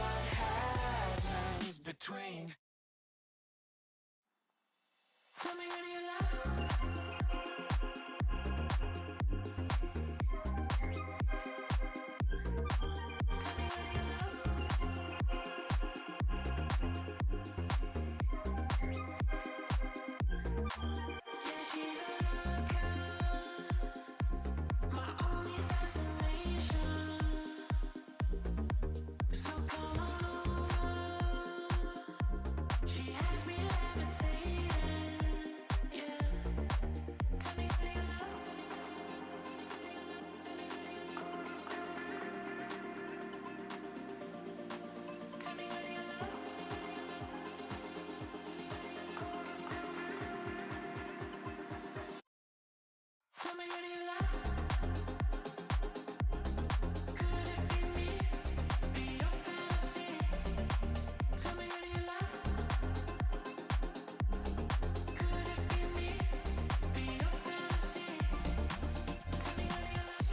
what happens between. Tell me when you laugh. Yeah, she's a looker, my only fascination. So come on over. She has me levitating. Yeah. Tell me when you laugh. Tell me when you laugh. Tell me when you laugh. Could it be me? Be your fantasy. Tell me when you laugh. Could it be me? Be your fantasy. Tell me when you laugh.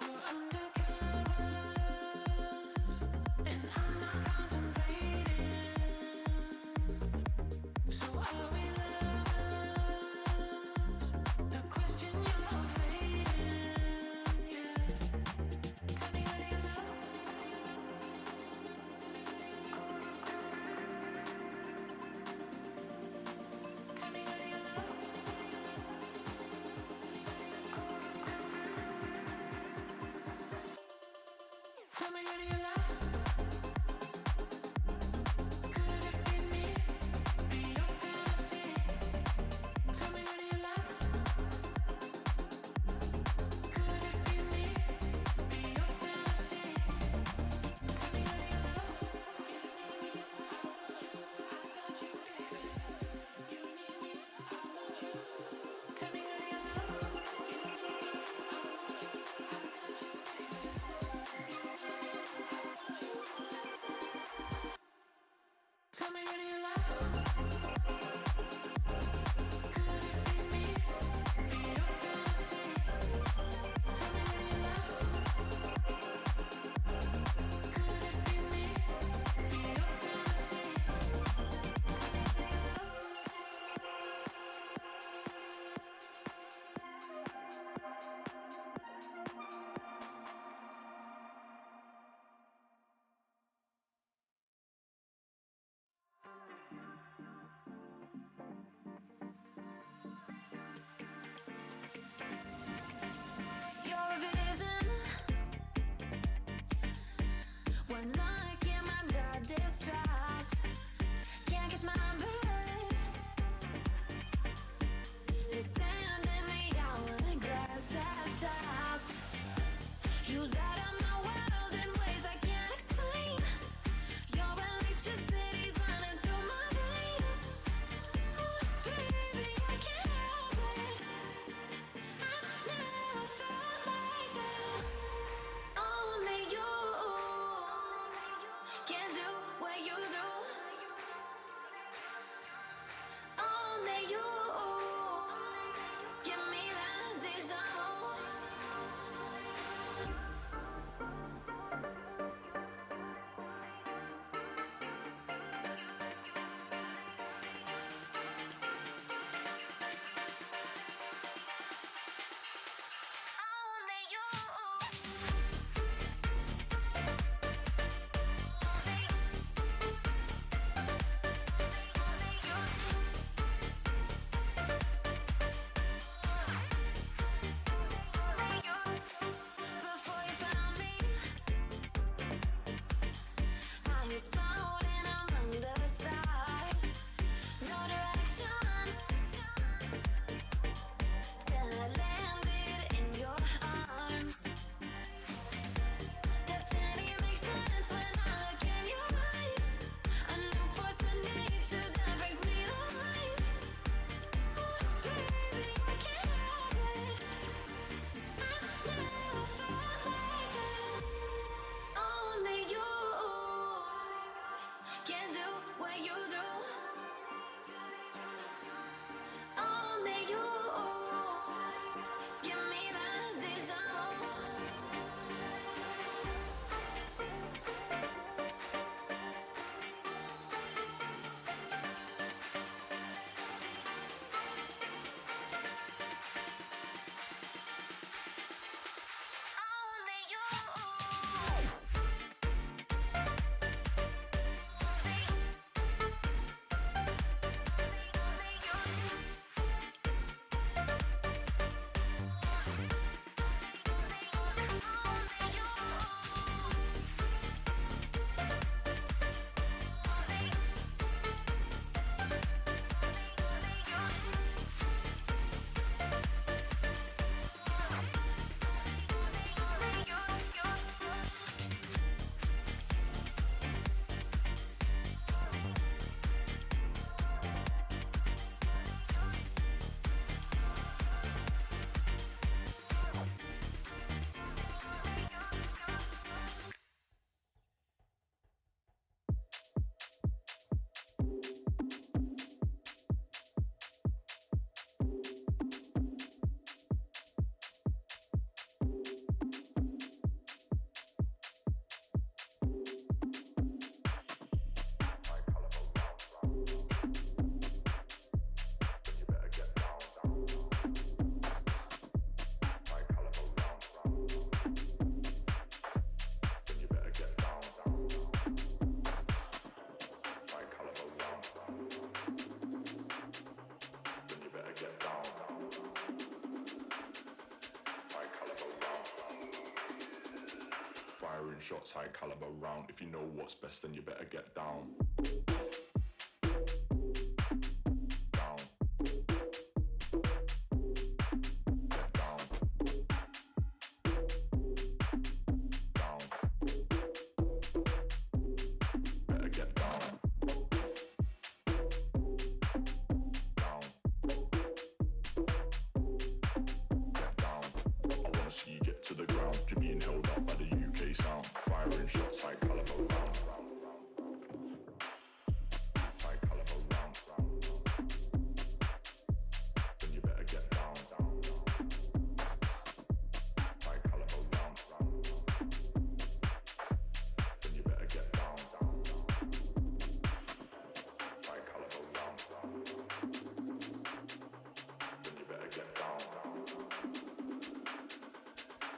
We're undercovers, and I'm not contemplating. So are we lovers? The question you're evading. Yeah. Tell me when you laugh. Tell me when you laugh. Tell me when you laugh. Could it be me? Be your fantasy. Tell me when you laugh. Could it be me? Be your fantasy. Tell me when you laugh. Tell me when you laugh. Tell me when you laugh. Could it be me? Be your fantasy. Tell me when you laugh. Could it be me? Be your fantasy. Firing shots, high caliber round. If you know what's best, then you better get down. Down. Get down. Down. Better get down. Down. Get down. I wanna see you get to the ground. You're being held up by the UK sound. Firing shots, high caliber round. High caliber round. Then you better get down. High caliber round. Then you better get down. High caliber round. Then you better get down.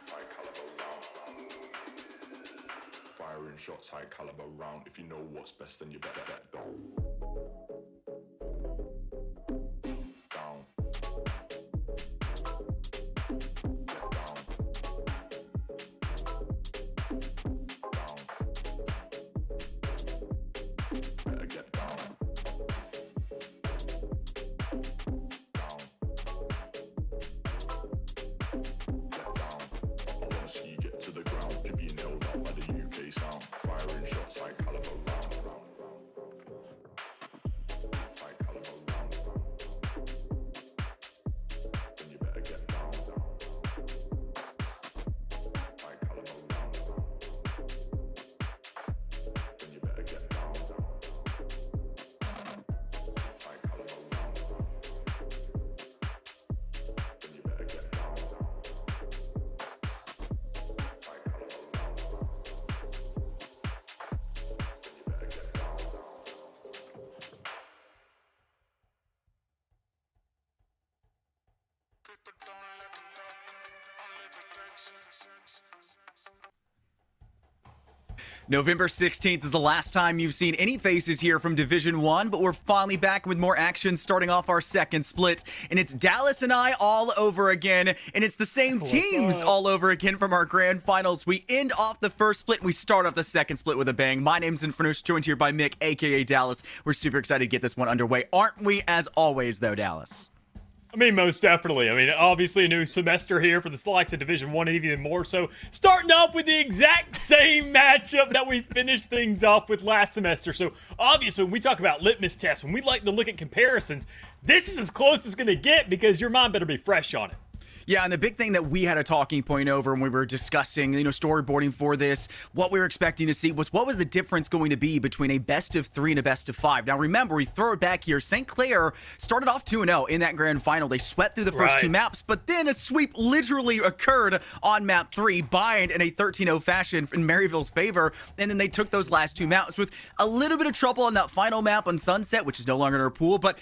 High caliber round. Firing shots, high caliber round. If you know what's best, then you better get down. Down. Get down. Down. Better get down. Down. Get down. I wanna see you get to the ground. You're being held up by the UK sound. Firing shots, high caliber round. High caliber round. Then you better get down. High caliber round. Then you better get down. High caliber round. Then you better get down. High caliber round. Then you better get down. November 16th is the last time you've seen any faces here from Division 1, but we're finally back with more action starting off our second split. And it's Dallas and I all over again, and it's the same teams all over again from our grand finals. We end off the first split, and we start off the second split with a bang. My name's Infernos, joined here by Mick, aka Dallas. We're super excited to get this one underway, aren't we, as always, though, Dallas? I mean, most definitely. I mean, obviously a new semester here for the likes of Division 1 and even more so. Starting off with the exact same matchup that we finished things off with last semester. So, obviously, when we talk about litmus tests, when we like to look at comparisons, this is as close as it's going to get because your mind better be fresh on it. Yeah, and the big thing that we had a talking point over when we were discussing, storyboarding for this, what we were expecting to see was what was the difference going to be between a best of 3 and a best of 5. Now, remember, we throw it back here. St. Clair started off 2-0 in that grand final. They swept through the first two maps, but then a sweep literally occurred on map 3, bind in a 13-0 fashion in Maryville's favor, and then they took those last two maps with a little bit of trouble on that final map on Sunset, which is no longer in our pool, but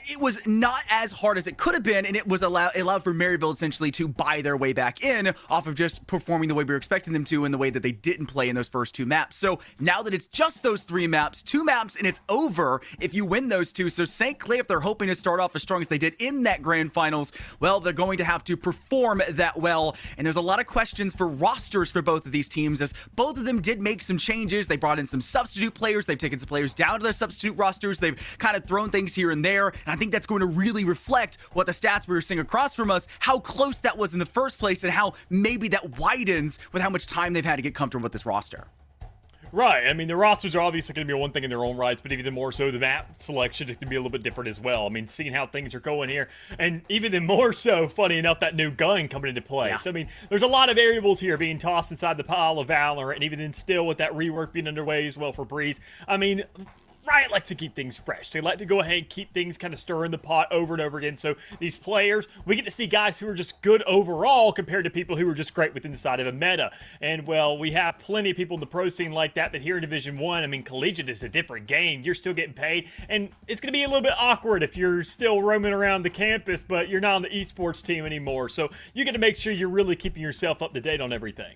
it was not as hard as it could have been, and it allowed for Maryville essentially to buy their way back in off of just performing the way we were expecting them to in the way that they didn't play in those first two maps. So now that it's just those 3 maps, 2 maps, and it's over if you win those 2. So St. Clair, if they're hoping to start off as strong as they did in that grand finals, well, they're going to have to perform that well. And there's a lot of questions for rosters for both of these teams, as both of them did make some changes. They brought in some substitute players. They've taken some players down to their substitute rosters. They've kind of thrown things here and there. And I think that's going to really reflect what the stats we were seeing across from us, how close that was in the first place, and how maybe that widens with how much time they've had to get comfortable with this roster. Right. I mean, the rosters are obviously going to be one thing in their own rights, but even more so, the map selection is going to be a little bit different as well. I mean, seeing how things are going here, and even more so, funny enough, that new gun coming into play. Yeah. So, I mean, there's a lot of variables here being tossed inside the pile of Valor, and even then still with that rework being underway as well for Breeze. I mean, Riot likes to keep things fresh. They like to go ahead and keep things kind of stirring the pot over and over again. So these players, we get to see guys who are just good overall compared to people who are just great within the side of a meta. And, well, we have plenty of people in the pro scene like that, but here in Division 1, I mean, collegiate is a different game. You're still getting paid, and it's going to be a little bit awkward if you're still roaming around the campus, but you're not on the esports team anymore. So you got to make sure you're really keeping yourself up to date on everything.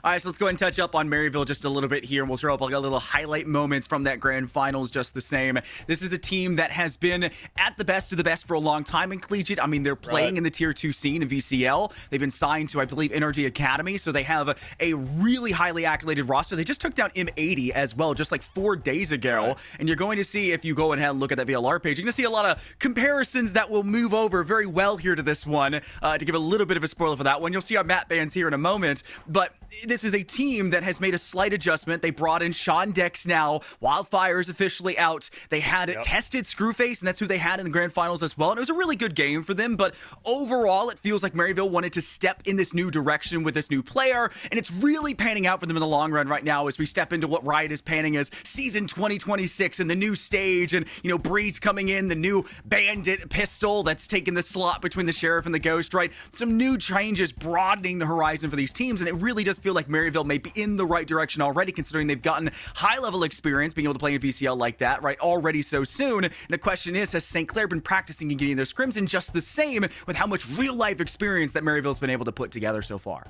All right, so let's go ahead and touch up on Maryville just a little bit here, and we'll throw up like a little highlight moments from that grand finals just the same. This is a team that has been at the best of the best for a long time in collegiate. I mean, they're playing in the Tier 2 scene in VCL. They've been signed to, I believe, Energy Academy, so they have a really highly accoladed roster. They just took down M80 as well just like 4 days ago, and you're going to see, if you go ahead and look at that VLR page, you're going to see a lot of comparisons that will move over very well here to this one. To give a little bit of a spoiler for that one, you'll see our map bands here in a moment, but this is a team that has made a slight adjustment. They brought in Sean Dex now. Wildfire is officially out. They had tested Screwface, and that's who they had in the grand finals as well, and it was a really good game for them, but overall, it feels like Maryville wanted to step in this new direction with this new player, and it's really panning out for them in the long run right now as we step into what Riot is panning as season 2026 and the new stage, and, you know, Breeze coming in, the new bandit pistol that's taking the slot between the Sheriff and the Ghost, right? Some new changes broadening the horizon for these teams, and it really does feel like Maryville may be in the right direction already, considering they've gotten high-level experience being able to play in VCL like that, right, already so soon. And the question is, has St. Clair been practicing and getting their scrims in just the same with how much real-life experience that Maryville's been able to put together so far?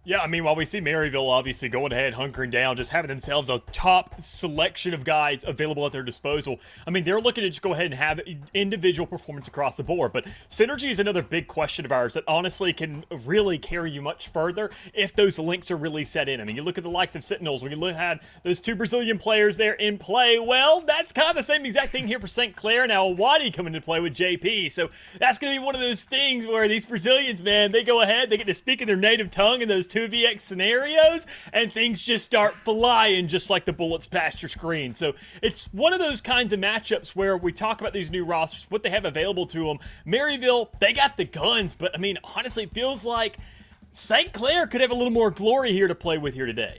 Yeah, I mean, while we see Maryville obviously going ahead, hunkering down, just having themselves a top selection of guys available at their disposal, I mean, they're looking to just go ahead and have individual performance across the board. But synergy is another big question of ours that honestly can really carry you much further if those links are really set in. I mean, you look at the likes of Sentinels, when you look at those 2 Brazilian players there in play, well, that's kind of the same exact thing here for St. Clair. Now, Wadi coming into play with JP. So that's going to be one of those things where these Brazilians, man, they go ahead, they get to speak in their native tongue in those 2vx scenarios, and things just start flying just like the bullets past your screen. So it's one of those kinds of matchups where we talk about these new rosters, what they have available to them. Maryville, they got the guns, but I mean, honestly, it feels like St. Clair could have a little more glory here to play with here today.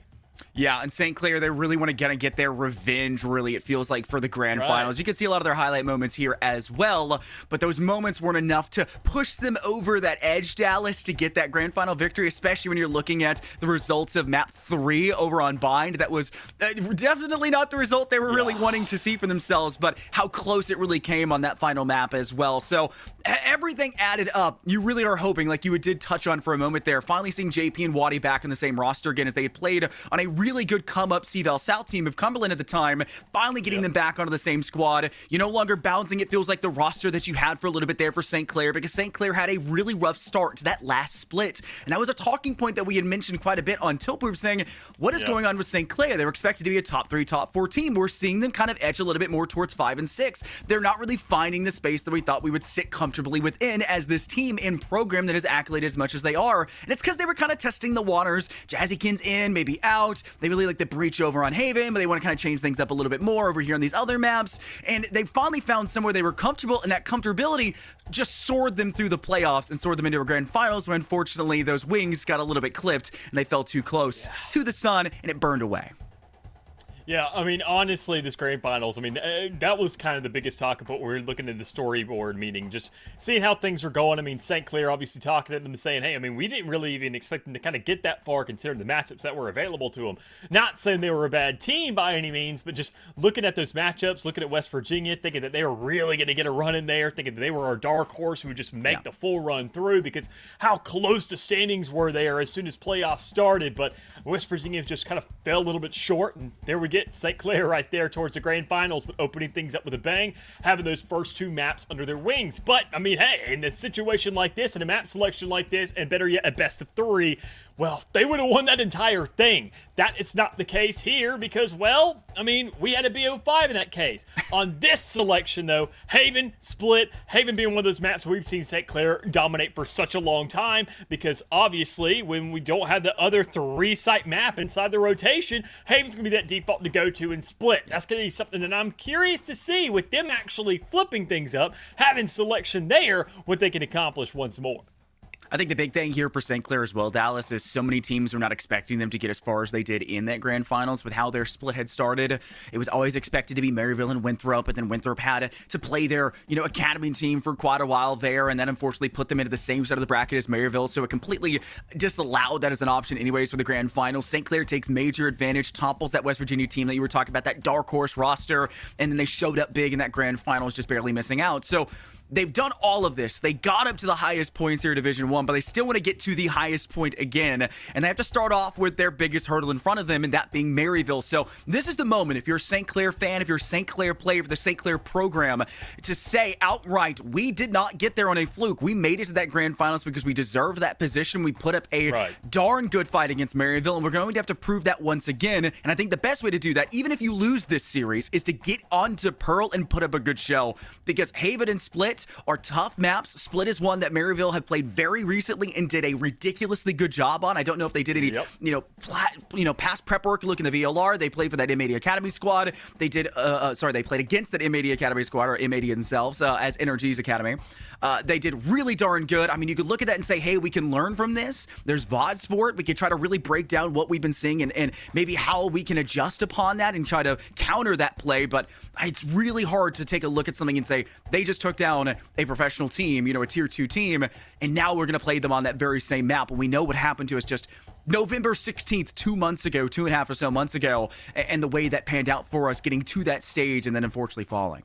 Yeah, and St. Clair, they really want to get their revenge, really, it feels like, for the grand finals. You can see a lot of their highlight moments here as well, but those moments weren't enough to push them over that edge, Dallas, to get that grand final victory, especially when you're looking at the results of map 3 over on Bind. That was definitely not the result they were really wanting to see for themselves, but how close it really came on that final map as well. So everything added up, you really are hoping, like you did touch on for a moment there, finally seeing JP and Wadi back on the same roster again as they had played on a really good come-up CVAL South team of Cumberland at the time, finally getting them back onto the same squad. You're no longer bouncing, it feels like, the roster that you had for a little bit there for St. Clair, because St. Clair had a really rough start to that last split. And that was a talking point that we had mentioned quite a bit on Tilproof, saying, what is going on with St. Clair? They were expected to be a top 3, top 4 team. We're seeing them kind of edge a little bit more towards 5 and 6. They're not really finding the space that we thought we would sit comfortably within as this team in program that is accoladed as much as they are. And it's because they were kind of testing the waters. Jazzykin's in, maybe out. They really like the breach over on Haven, but they want to kind of change things up a little bit more over here on these other maps. And they finally found somewhere they were comfortable, and that comfortability just soared them through the playoffs and soared them into a grand finals, where unfortunately those wings got a little bit clipped and they fell too close to the sun and it burned away. Yeah, I mean, honestly, this grand finals, I mean, that was kind of the biggest talk about when we were looking at the storyboard meeting, just seeing how things are going. I mean, St. Clair obviously talking to them and saying, hey, I mean, we didn't really even expect them to kind of get that far considering the matchups that were available to them. Not saying they were a bad team by any means, but just looking at those matchups, looking at West Virginia, thinking that they were really going to get a run in there, thinking that they were our dark horse who would just make the full run through, because how close the standings were there as soon as playoffs started. But West Virginia just kind of fell a little bit short, and there we get St. Clair right there towards the grand finals, but opening things up with a bang, having those first 2 maps under their wings. But, I mean, hey, in a situation like this, in a map selection like this, and better yet, a best of 3, well, they would have won that entire thing. That is not the case here because, well, I mean, we had a BO5 in that case. On this selection, though, Haven split. Haven being one of those maps we've seen St. Clair dominate for such a long time, because obviously when we don't have the other 3-site map inside the rotation, Haven's going to be that default to go to and split. That's going to be something that I'm curious to see with them actually flipping things up, having selection there, what they can accomplish once more. I think the big thing here for St. Clair as well, Dallas, is so many teams were not expecting them to get as far as they did in that grand finals with how their split had started. It was always expected to be Maryville and Winthrop, but then Winthrop had to play their, academy team for quite a while there, and then unfortunately put them into the same side of the bracket as Maryville, so it completely disallowed that as an option anyways for the grand finals. St. Clair takes major advantage, topples that West Virginia team that you were talking about, that dark horse roster, and then they showed up big in that grand finals, just barely missing out. So they've done all of this. They got up to the highest points here in Division 1, but they still want to get to the highest point again. And they have to start off with their biggest hurdle in front of them, and that being Maryville. So this is the moment, if you're a St. Clair fan, if you're a St. Clair player for the St. Clair program, to say outright, we did not get there on a fluke. We made it to that grand finals because we deserved that position. We put up a darn good fight against Maryville, and we're going to have to prove that once again. And I think the best way to do that, even if you lose this series, is to get onto Pearl and put up a good show, because Haven and Split are tough maps. Split is one that Maryville have played very recently and did a ridiculously good job on. I don't know if they did any, past prep work. Look in the VLR. They played for that M80 Academy squad. They did, they played against that M80 Academy squad, or M80 themselves, as Energy's Academy. They did really darn good. I mean, you could look at that and say, hey, we can learn from this. There's VODs for it. We could try to really break down what we've been seeing and maybe how we can adjust upon that and try to counter that play. But it's really hard to take a look at something and say, they just took down a professional team, a tier 2 team, and now we're going to play them on that very same map. And we know what happened to us just November 16th, 2 months ago, 2.5 or so months ago, and the way that panned out for us getting to that stage and then unfortunately falling.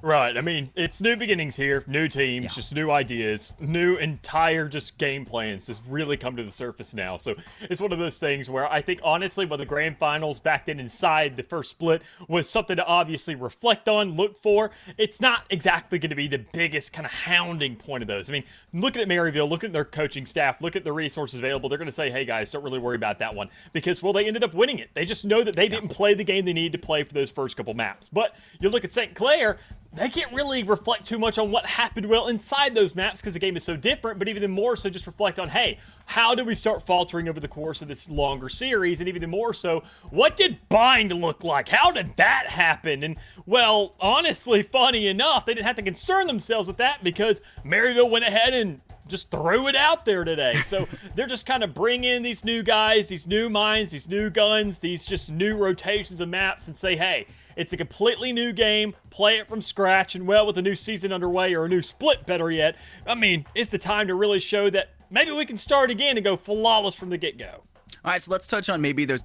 Right. I mean, it's new beginnings here, new teams, just new ideas, new entire just game plans just really come to the surface now. So it's one of those things where I think, honestly, while the grand finals back then inside the first split was something to obviously reflect on, look for, it's not exactly going to be the biggest kind of hounding point of those. I mean, looking at Maryville, looking at their coaching staff, look at the resources available, they're going to say, hey, guys, don't really worry about that one because, well, they ended up winning it. They just know that they didn't play the game they needed to play for those first couple maps. But you look at St. Clair, they can't really reflect too much on what happened well inside those maps because the game is so different, but even more so just reflect on, hey, how did we start faltering over the course of this longer series? And even more so, what did Bind look like? How did that happen? And, well, honestly, funny enough, they didn't have to concern themselves with that because Maryville went ahead and just threw it out there today. So they're just kind of bringing in these new guys, these new minds, these new guns, these just new rotations of maps and say, hey, it's a completely new game, play it from scratch, and well, with a new season underway, or a new split better yet, I mean, it's the time to really show that maybe we can start again and go flawless from the get-go. All right, so let's touch on maybe those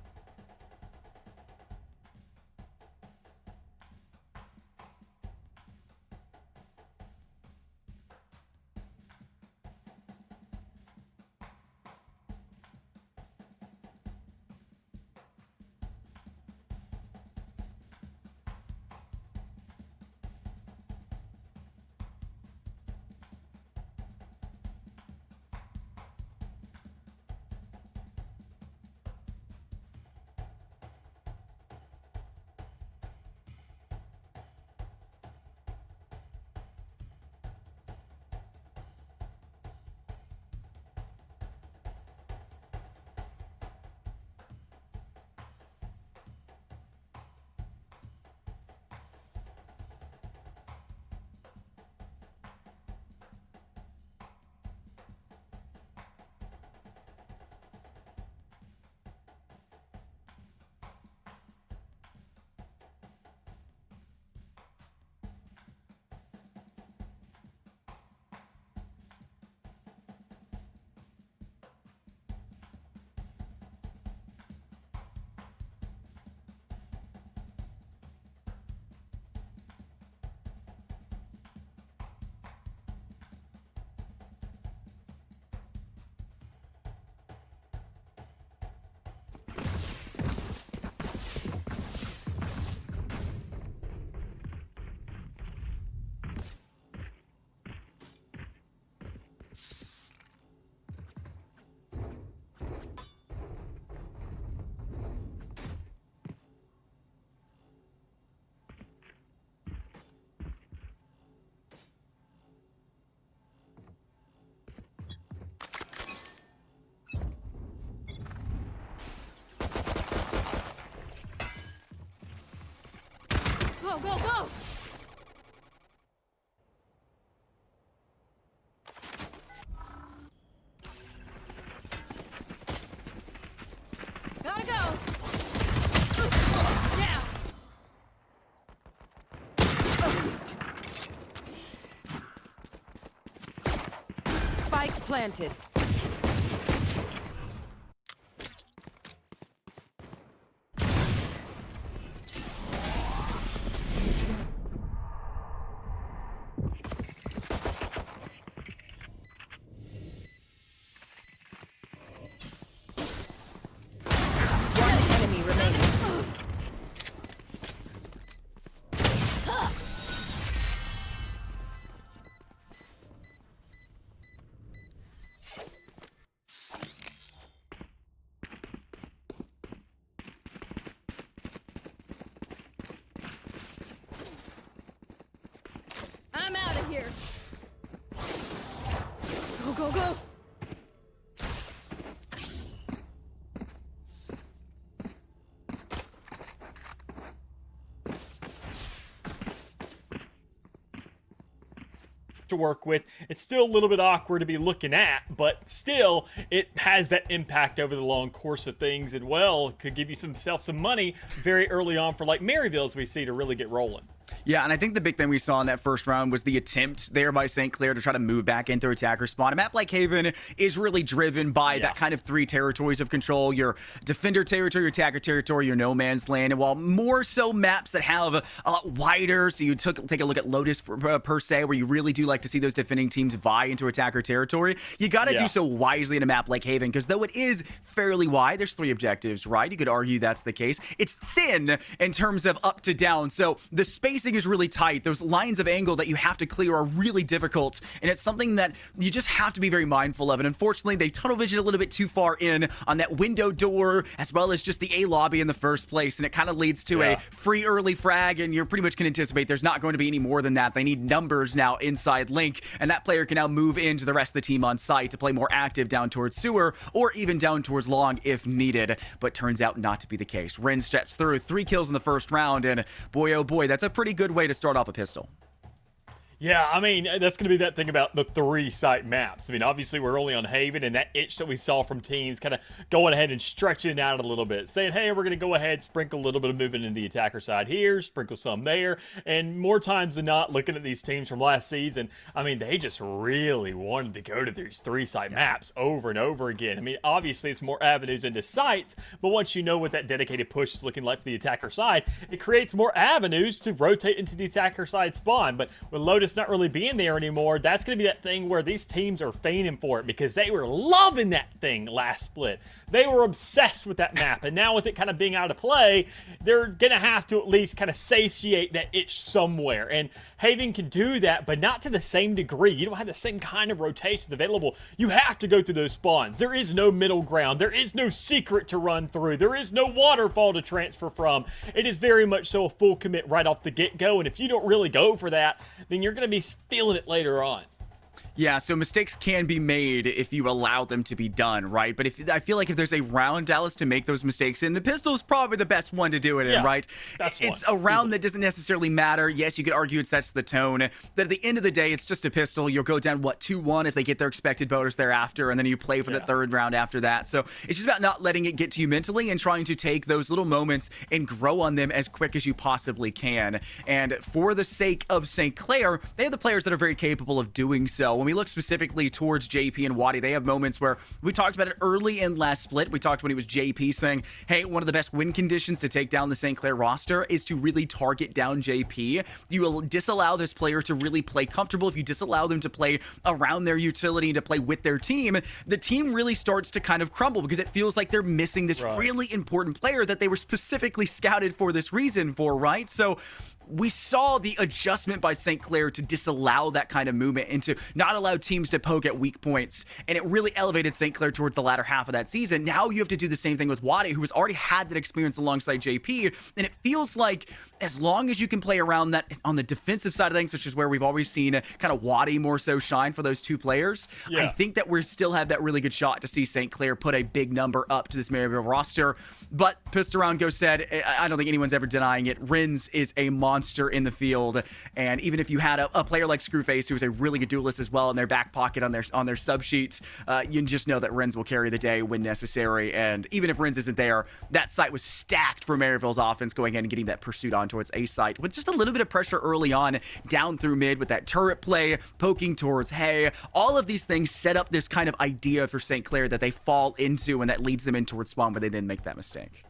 Go, go, go! Gotta go! Down! Spike planted. here. Go, go, go. To work with. It's still a little bit awkward to be looking at, but still it has that impact over the long course of things, and well, could give you some money very early on for like Maryville, as we see, to really get rolling. Yeah, and I think the big thing we saw in that first round was the attempt there by St. Clair to try to move back into attacker spawn. A map like Haven is really driven by that kind of three territories of control: your defender territory, your attacker territory, your no man's land. And while more so maps that have a lot wider, so you take a look at Lotus per se, where you really do like to see those defending teams vie into attacker territory, you got to do so wisely in a map like Haven, because though it is fairly wide, there's 3 objectives, right? You could argue that's the case. It's thin in terms of up to down, so the spacing is really tight. Those lines of angle that you have to clear are really difficult, and it's something that you just have to be very mindful of. And unfortunately, they tunnel vision a little bit too far in on that window door, as well as just the A lobby in the first place, and it kind of leads to a free early frag, and you pretty much can anticipate there's not going to be any more than that. They need numbers now inside Link, and that player can now move into the rest of the team on site to play more active down towards sewer, or even down towards long if needed, but turns out not to be the case. Ren steps through 3 kills in the first round, and boy oh boy, that's a pretty good way to start off a pistol. Yeah, I mean, that's going to be that thing about the 3 site maps. I mean, obviously, we're only on Haven, and that itch that we saw from teams kind of going ahead and stretching it out a little bit, saying, hey, we're going to go ahead, sprinkle a little bit of movement in the attacker side here, sprinkle some there, and more times than not, looking at these teams from last season, I mean, they just really wanted to go to these 3 site maps over and over again. I mean, obviously, it's more avenues into sites, but once you know what that dedicated push is looking like for the attacker side, it creates more avenues to rotate into the attacker side spawn. But with Lotus not really being there anymore, that's going to be that thing where these teams are feigning for it, because they were loving that thing last split. They were obsessed with that map, and now with it kind of being out of play, they're going to have to at least kind of satiate that itch somewhere. And Haven can do that, but not to the same degree. You don't have the same kind of rotations available. You have to go through those spawns. There is no middle ground. There is no secret to run through. There is no waterfall to transfer from. It is very much so a full commit right off the get-go, and if you don't really go for that, then you're going to be feeling it later on. Yeah, so mistakes can be made if you allow them to be done, right? But I feel like if there's a round, Dallas, to make those mistakes in, the pistol's probably the best one to do it in, right? It's a round that doesn't necessarily matter. Yes, you could argue it sets the tone. But at the end of the day, it's just a pistol. You'll go down, 2-1 if they get their expected bonus thereafter, and then you play for the third round after that. So it's just about not letting it get to you mentally and trying to take those little moments and grow on them as quick as you possibly can. And for the sake of St. Clair, they have the players that are very capable of doing so. When we look specifically towards JP and Wadi, they have moments where we talked about it early in last split. We talked when it was JP saying, hey, one of the best win conditions to take down the St. Clair roster is to really target down JP. You will disallow this player to really play comfortable. If you disallow them to play around their utility and to play with their team, the team really starts to kind of crumble, because it feels like they're missing this really important player that they were specifically scouted for this reason for, right? So we saw the adjustment by St. Clair to disallow that kind of movement and to not allow teams to poke at weak points. And it really elevated St. Clair towards the latter half of that season. Now you have to do the same thing with Wadi, who has already had that experience alongside JP. And it feels like as long as you can play around that on the defensive side of things, which is where we've always seen kind of Wadi more so shine for those 2 players, I think that we still have that really good shot to see St. Clair put a big number up to this Maryville roster. But Pissed Around Go said, I don't think anyone's ever denying it, Renz is a monster in the field. And even if you had a player like Screwface, who is a really good duelist as well, in their back pocket on their sub sheets, you just know that Renz will carry the day when necessary. And even if Renz isn't there, that site was stacked for Maryville's offense, going ahead and getting that pursuit on towards A site with just a little bit of pressure early on down through mid with that turret play, poking towards Hay. All of these things set up this kind of idea for St. Clair that they fall into, and that leads them in towards spawn, but they then make that mistake.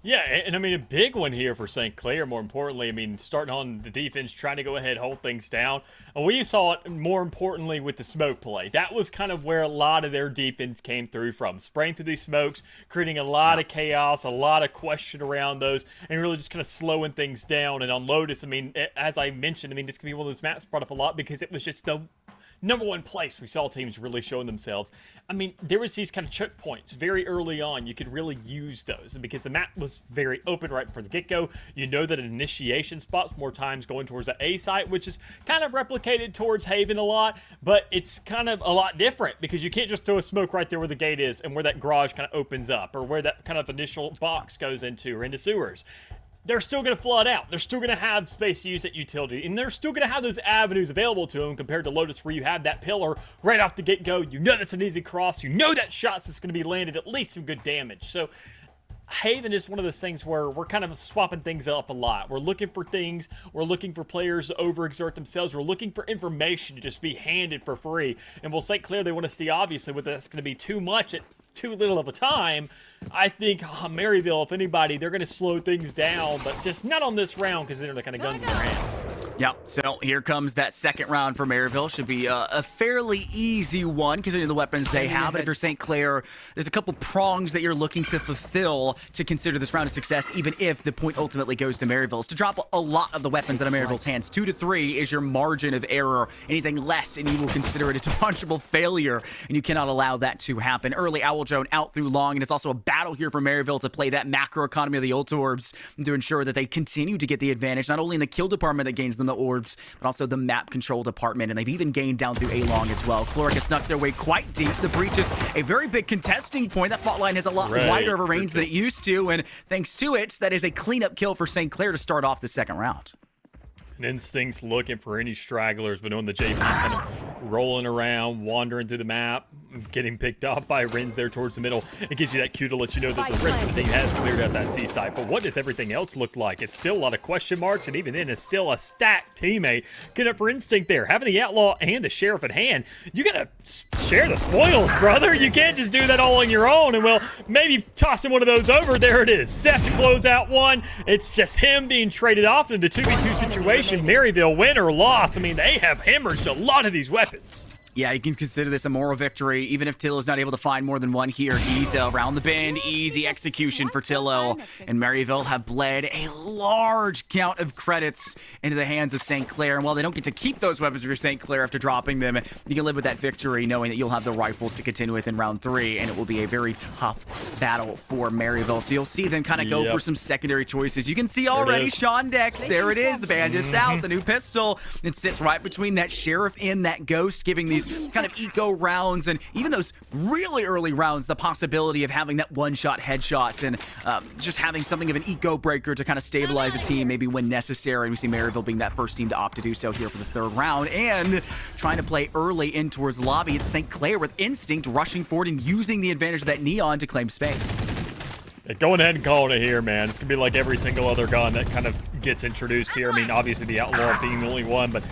Yeah, and I mean, a big one here for St. Clair, more importantly, I mean, starting on the defense, trying to go ahead, hold things down. And we saw it more importantly with the smoke play. That was kind of where a lot of their defense came through from. Spraying through these smokes, creating a lot of chaos, a lot of question around those, and really just kind of slowing things down. And on Lotus, I mean, as I mentioned, I mean, this can be one of those maps brought up a lot because it was just the number one place we saw teams really showing themselves. I mean, there was these kind of choke points very early on. You could really use those because the map was very open right from the get-go. You know that an initiation spot's more times going towards the A site, which is kind of replicated towards Haven a lot, but it's kind of a lot different because you can't just throw a smoke right there where the gate is and where that garage kind of opens up or where that kind of initial box goes into or into sewers. They're still going to flood out. They're still going to have space to use that utility, and they're still going to have those avenues available to them compared to Lotus where you have that pillar right off the get-go. You know that's an easy cross. You know that shot's just going to be landed at least some good damage. So Haven is one of those things where we're kind of swapping things up a lot. We're looking for things. We're looking for players to overexert themselves. We're looking for information to just be handed for free. And while St. Clair, they want to see, obviously, whether that's going to be too much at too little of a time, I think Maryville, if anybody, they're going to slow things down, but just not on this round because they're the kind of guns in their hands. Yep, so here comes that second round for Maryville. Should be a fairly easy one considering the weapons they have. But if you're St. Clair, there's a couple prongs that you're looking to fulfill to consider this round a success, even if the point ultimately goes to Maryville's. To drop a lot of the weapons out of Maryville's hands, 2 to 3 is your margin of error. Anything less, and you will consider it a demonstrable failure, and you cannot allow that to happen. Early Owl Drone out through long, and it's also a battle here for Maryville to play that macro economy of the ult orbs to ensure that they continue to get the advantage, not only in the kill department that gains them the orbs, but also the map control department, and they've even gained down through A-Long as well. Chloric has snuck their way quite deep. The breach is a very big contesting point. That fault line has a lot wider of a range than it used to, and thanks to it, that is a cleanup kill for St. Clair to start off the second round. And Instinct's looking for any stragglers, but knowing the JP's kind of rolling around, wandering through the map, getting picked off by Rins there towards the middle. It gives you that cue to let you know that the rest of the team has cleared out that C site. But what does everything else look like? It's still a lot of question marks, and even then, it's still a stacked teammate. Get up for Instinct there. Having the Outlaw and the Sheriff at hand, you gotta share the spoils, brother. You can't just do that all on your own. And, well, maybe tossing one of those over. There it is. Seth to close out one. It's just him being traded off into 2v2 situation. Maryville, win or loss. I mean, they have hemorrhaged a lot of these weapons. Yeah, you can consider this a moral victory, even if Tillo's not able to find more than one here. He's around the bend, easy execution for Tillo, and Maryville have bled a large count of credits into the hands of St. Clair. And while they don't get to keep those weapons for St. Clair after dropping them, you can live with that victory knowing that you'll have the rifles to continue with in round 3, and it will be a very tough battle for Maryville. So you'll see them kind of go for some secondary choices. You can see already Sean Dex, there it is, the Bandits out, the new pistol. It sits right between that Sheriff and that Ghost, giving these kind of eco rounds, and even those really early rounds, the possibility of having that one-shot headshots and just having something of an eco breaker to kind of stabilize a team maybe when necessary. And we see Maryville being that first team to opt to do so here for the third round, and trying to play early in towards lobby. It's St. Clair with Instinct rushing forward and using the advantage of that Neon to claim space. Going ahead and calling it here, man. It's going to be like every single other gun that kind of gets introduced here. I mean, obviously the Outlaw being the only one, but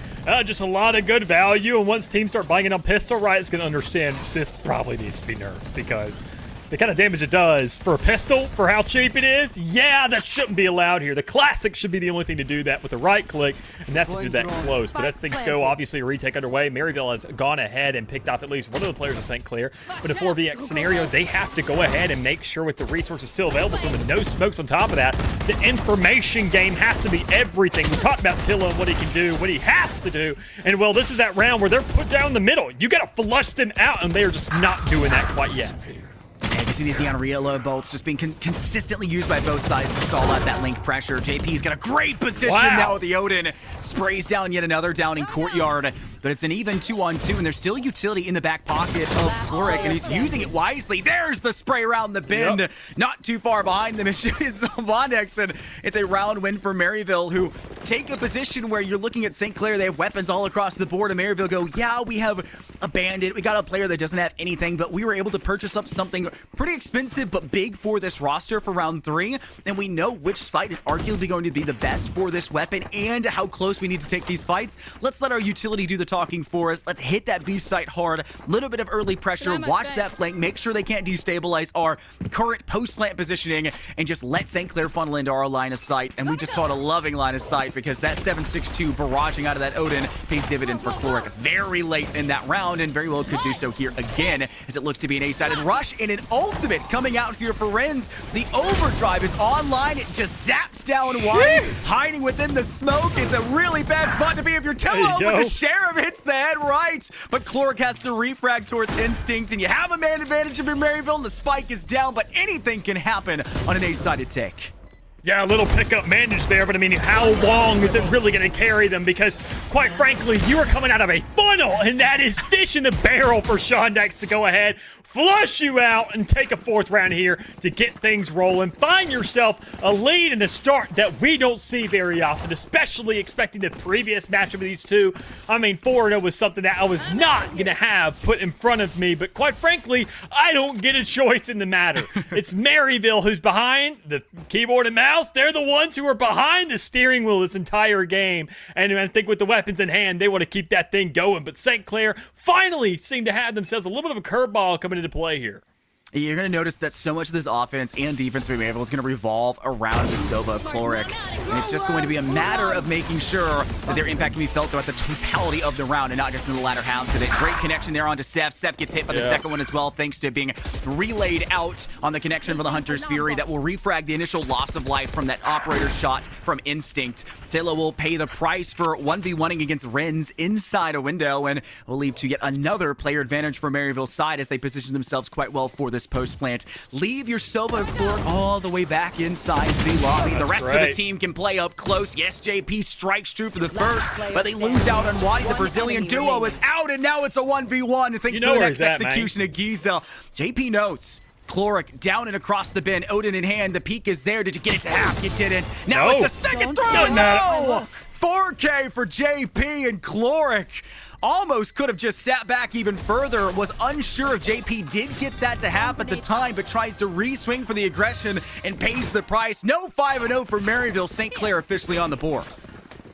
just a lot of good value. And once teams start buying it on pistol, Riot's going to understand this probably needs to be nerfed because the kind of damage it does for a pistol, for how cheap it is, yeah, that shouldn't be allowed here. The Classic should be the only thing to do that with a right click, and that's if you're that close. But as things go, obviously a retake underway. Maryville has gone ahead and picked off at least one of the players of St. Clair. But a 4vx scenario, they have to go ahead and make sure with the resources still available to them and no smokes on top of that, the information game has to be everything. We talked about Tilla and what he can do, what he has to do. And, well, this is that round where they're put down the middle. You got to flush them out, and they are just not doing that quite yet. And you see these Neon Reload bolts just being consistently used by both sides to stall out that link pressure. JP's got a great position now with the Odin. Sprays down yet another downing Courtyard. But it's an even 2-on-2, and there's still utility in the back pocket of Chloric, and he's using it wisely. There's the spray around the bend. Yep. Not too far behind them is Vondex, and it's a round win for Maryville, who take a position where you're looking at St. Clair. They have weapons all across the board, and Maryville go, yeah, we have a bandit. We got a player that doesn't have anything, but we were able to purchase up something pretty expensive but big for this roster for round 3, and we know which site is arguably going to be the best for this weapon and how close we need to take these fights. Let's let our utility do the talking for us. Let's hit that B site hard. Little bit of early pressure. Watch that flank. Make sure they can't destabilize our current post-plant positioning, and just let St. Clair funnel into our line of sight. And we just call it a loving line of sight because that 7.62 barraging out of that Odin pays dividends for Chloric very late in that round, and very well could do so here again as it looks to be an A-sided rush and an ultimate coming out here for Renz. The overdrive is online. It just zaps down wide, hiding within the smoke. It's a really bad spot to be if you're Tello, but the Sheriff hits the head right. But Cloric has to refrag towards Instinct, and you have a man advantage of your Maryville, and the spike is down, but anything can happen on an A-sided take. Yeah, a little pickup managed there, but I mean, how long is it really going to carry them? Because, quite frankly, you are coming out of a funnel, and that is fish in the barrel for Shondax to go ahead, flush you out, and take a 4th round here to get things rolling. Find yourself a lead and a start that we don't see very often, especially expecting the previous matchup of these two. I mean, 4-0 was something that I was not going to have put in front of me, but quite frankly, I don't get a choice in the matter. It's Maryville who's behind the keyboard and mouse. They're the ones who are behind the steering wheel this entire game. And I think with the weapons in hand, they want to keep that thing going. But St. Clair finally seem to have themselves a little bit of a curveball coming into play here. You're going to notice that so much of this offense and defense for Maryville is going to revolve around the Sova Cloric. And it's just going to be a matter of making sure that their impact can be felt throughout the totality of the round and not just in the latter halves of it. Great connection there onto Seth. Seth gets hit by the second one as well, thanks to being relayed out on the connection for the Hunter's Fury that will refrag the initial loss of life from that operator shot from Instinct. Taylor will pay the price for 1v1ing against Renz inside a window, and will lead to yet another player advantage for Maryville's side as they position themselves quite well for this post plant. Leave your Sova Cloric all the way back inside the lobby. The rest of the team can play up close. Yes, JP strikes true for the first, but they lose out on Wadi. The Brazilian duo is out, and now it's a 1v1. Thanks to the next execution of Giza. JP notes. Cloric down and across the bin, Odin in hand. The peak is there. Did you get it to half? You didn't. Now it's the second throw. No! 4K for JP and Cloric. Almost could have just sat back even further. Was unsure if JP did get that to half at the time, but tries to re-swing for the aggression and pays the price. No 5-0 for Maryville. St. Clair officially on the board.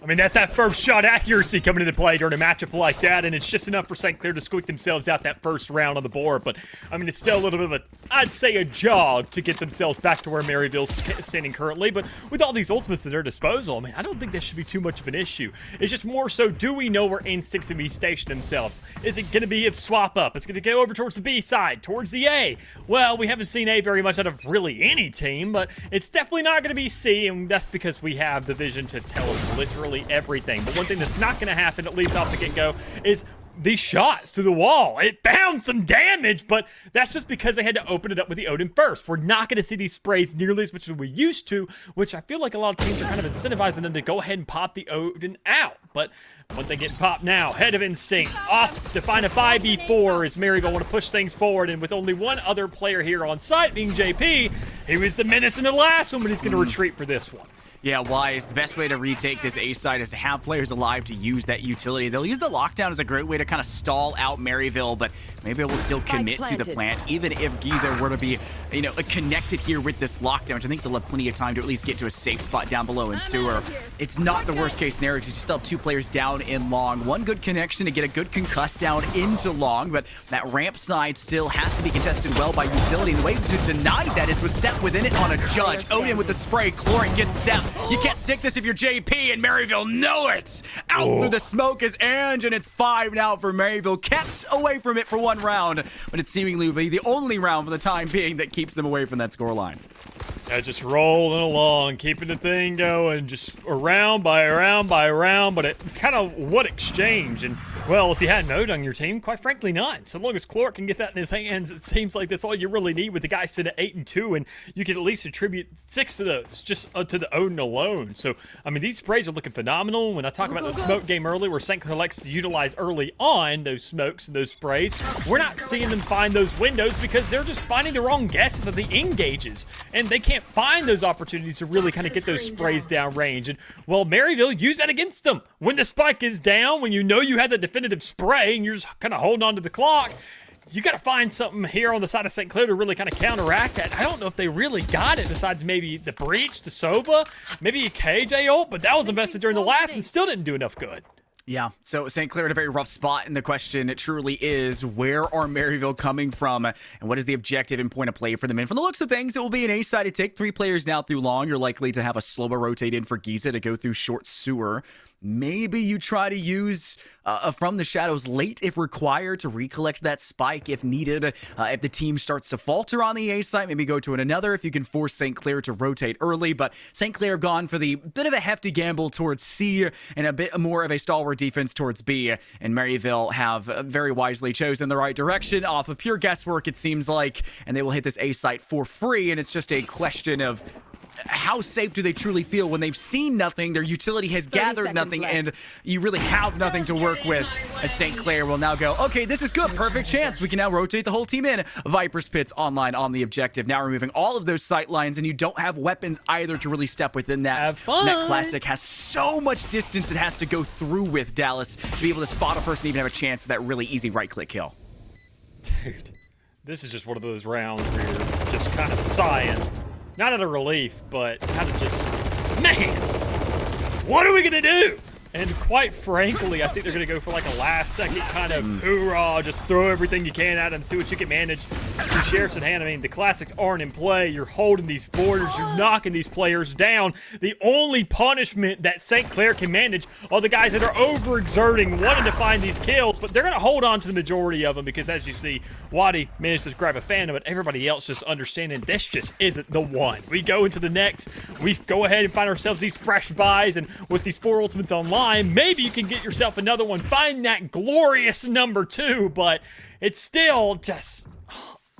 I mean, that's that first shot accuracy coming into play during a matchup like that, and it's just enough for St. Clair to squeak themselves out that first round on the board. But, I mean, it's still a little bit of a, I'd say, a jog to get themselves back to where Maryville's standing currently. But with all these ultimates at their disposal, I mean, I don't think that should be too much of an issue. It's just more so, do we know where Instinct's going to be stationed themselves? Is it going to be a swap up? It's going to go over towards the B side, towards the A. Well, we haven't seen A very much out of really any team, but it's definitely not going to be C, and that's because we have the vision to tell us literally everything. But one thing that's not going to happen, at least off the get-go, is these shots through the wall. It found some damage, but that's just because they had to open it up with the Odin first. We're not going to see these sprays nearly as much as we used to, which I feel like a lot of teams are kind of incentivizing them to go ahead and pop the Odin out. But when they get popped now, Head of Instinct off to find a 5v4 as Maryville want to push things forward, and with only one other player here on site being JP, he was the menace in the last one, but he's going to retreat for this one. Yeah, Wise, the best way to retake this A side is to have players alive to use that utility. They'll use the lockdown as a great way to kind of stall out Maryville, but maybe it will still commit to the plant, even if Giza were to be, you know, connected here with this lockdown, which I think they'll have plenty of time to at least get to a safe spot down below in sewer. It's not the worst case scenario because you still have two players down in long. One good connection to get a good concuss down into long, but that ramp side still has to be contested well by utility. And the way to deny that is with Seth within it on a judge. Odin with the spray, Cloric gets Seth. You can't stick this if you're JP, and Maryville know it. Out through the smoke is Ange, and it's 5 now for Maryville. Kept away from it for one round, but it's seemingly will be the only round for the time being that keeps them away from that scoreline. Yeah, just rolling along, keeping the thing going, just round by round by round, but it kind of what exchange? And, well, if you had Node on your team, quite frankly, none. So long as Cloric can get that in his hands, it seems like that's all you really need with the guy sitting at 8-2, and you can at least attribute 6 of those just to the Odin alone. So, I mean, these sprays are looking phenomenal. When I talk about the smoke game earlier, where St. Clair likes to utilize early on those smokes and those sprays, we're not seeing them find those windows because they're just finding the wrong guesses at the engages, and they can't find those opportunities to really kind of get those sprays down range. And, well, Maryville use that against them. When the spike is down, when you know you have the definitive spray and you're just kind of holding on to the clock, you got to find something here on the side of St. Clair to really kind of counteract that. I don't know if they really got it besides maybe the breach to Sova, maybe a KJ ult, but that was invested during the last and still didn't do enough good. Yeah, so St. Clair in a very rough spot, and the question truly is, where are Maryville coming from, and what is the objective and point of play for them? And from the looks of things, it will be an A-side to take 3 players now through long. You're likely to have a slower rotate in for Giza to go through short sewer. Maybe you try to use From the Shadows late if required to recollect that spike if needed. If the team starts to falter on the A site, maybe go to another if you can force St. Clair to rotate early. But St. Clair have gone for the bit of a hefty gamble towards C and a bit more of a stalwart defense towards B. And Maryville have very wisely chosen the right direction off of pure guesswork, it seems like. And they will hit this A site for free. And it's just a question of how safe do they truly feel when they've seen nothing, their utility has gathered nothing, left. and you really have nothing to work with. As St. Clair will now go, okay, this is good, perfect chance. We can now rotate the whole team in. Viper's Pits online on the objective, now removing all of those sight lines, and you don't have weapons either to really step within that. Have fun. Net Classic has so much distance it has to go through with Dallas to be able to spot a person, even have a chance for that really easy right-click kill. Dude, this is just one of those rounds where you're just kind of sighing. Not out of relief, but kind of just, man, what are we going to do? And quite frankly, I think they're going to go for like a last-second kind of hoorah, just throw everything you can at them, see what you can manage. The Sheriff's in hand. I mean, the classics aren't in play. You're holding these borders. You're knocking these players down. The only punishment that St. Clair can manage are the guys that are overexerting, wanting to find these kills, but they're going to hold on to the majority of them because, as you see, Waddy managed to grab a Phantom, but everybody else just understanding this just isn't the one. We go into the next. We go ahead and find ourselves these fresh buys, and with these 4 ultimates online, maybe you can get yourself another one. Find that glorious number 2, but it's still just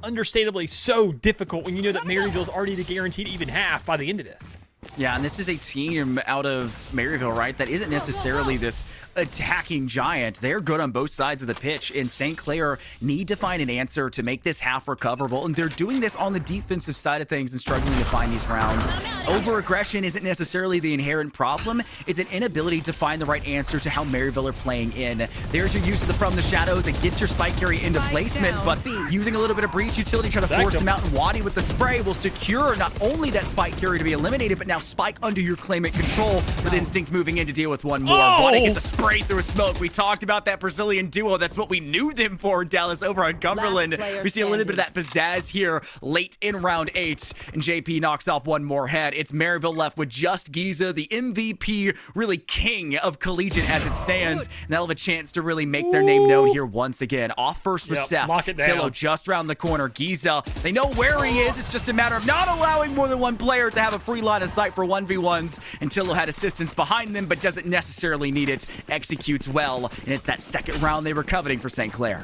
understandably so difficult when you know that Maryville's already the guaranteed even half by the end of this. Yeah, and this is a team out of Maryville, right, that isn't necessarily this attacking giant. They're good on both sides of the pitch, and St. Clair need to find an answer to make this half recoverable, and they're doing this on the defensive side of things and struggling to find these rounds. Over-aggression isn't necessarily the inherent problem. It's an inability to find the right answer to how Maryville are playing in. There's your use of the From the Shadows. It gets your spike carry into placement, but using a little bit of breach utility, try to force them out, and Waddy with the spray will secure not only that spike carry to be eliminated, but now spike under your claimant control with Instinct moving in to deal with one more. Waddy gets a spray through a smoke. We talked about that Brazilian duo. That's what we knew them for, Dallas, over on Cumberland. We see a little bit of that pizzazz here late in round 8, and JP knocks off one more head. It's Maryville left with just Giza, the MVP, really king of Collegiate as it stands, and they'll have a chance to really make their name known here once again. Off first with Seth. Lock it down. Tillo just around the corner. Giza, they know where he is. It's just a matter of not allowing more than one player to have a free line of sight for 1v1s. And Tillo had assistance behind them, but doesn't necessarily need it. Executes well, and it's that second round they were coveting for St. Clair.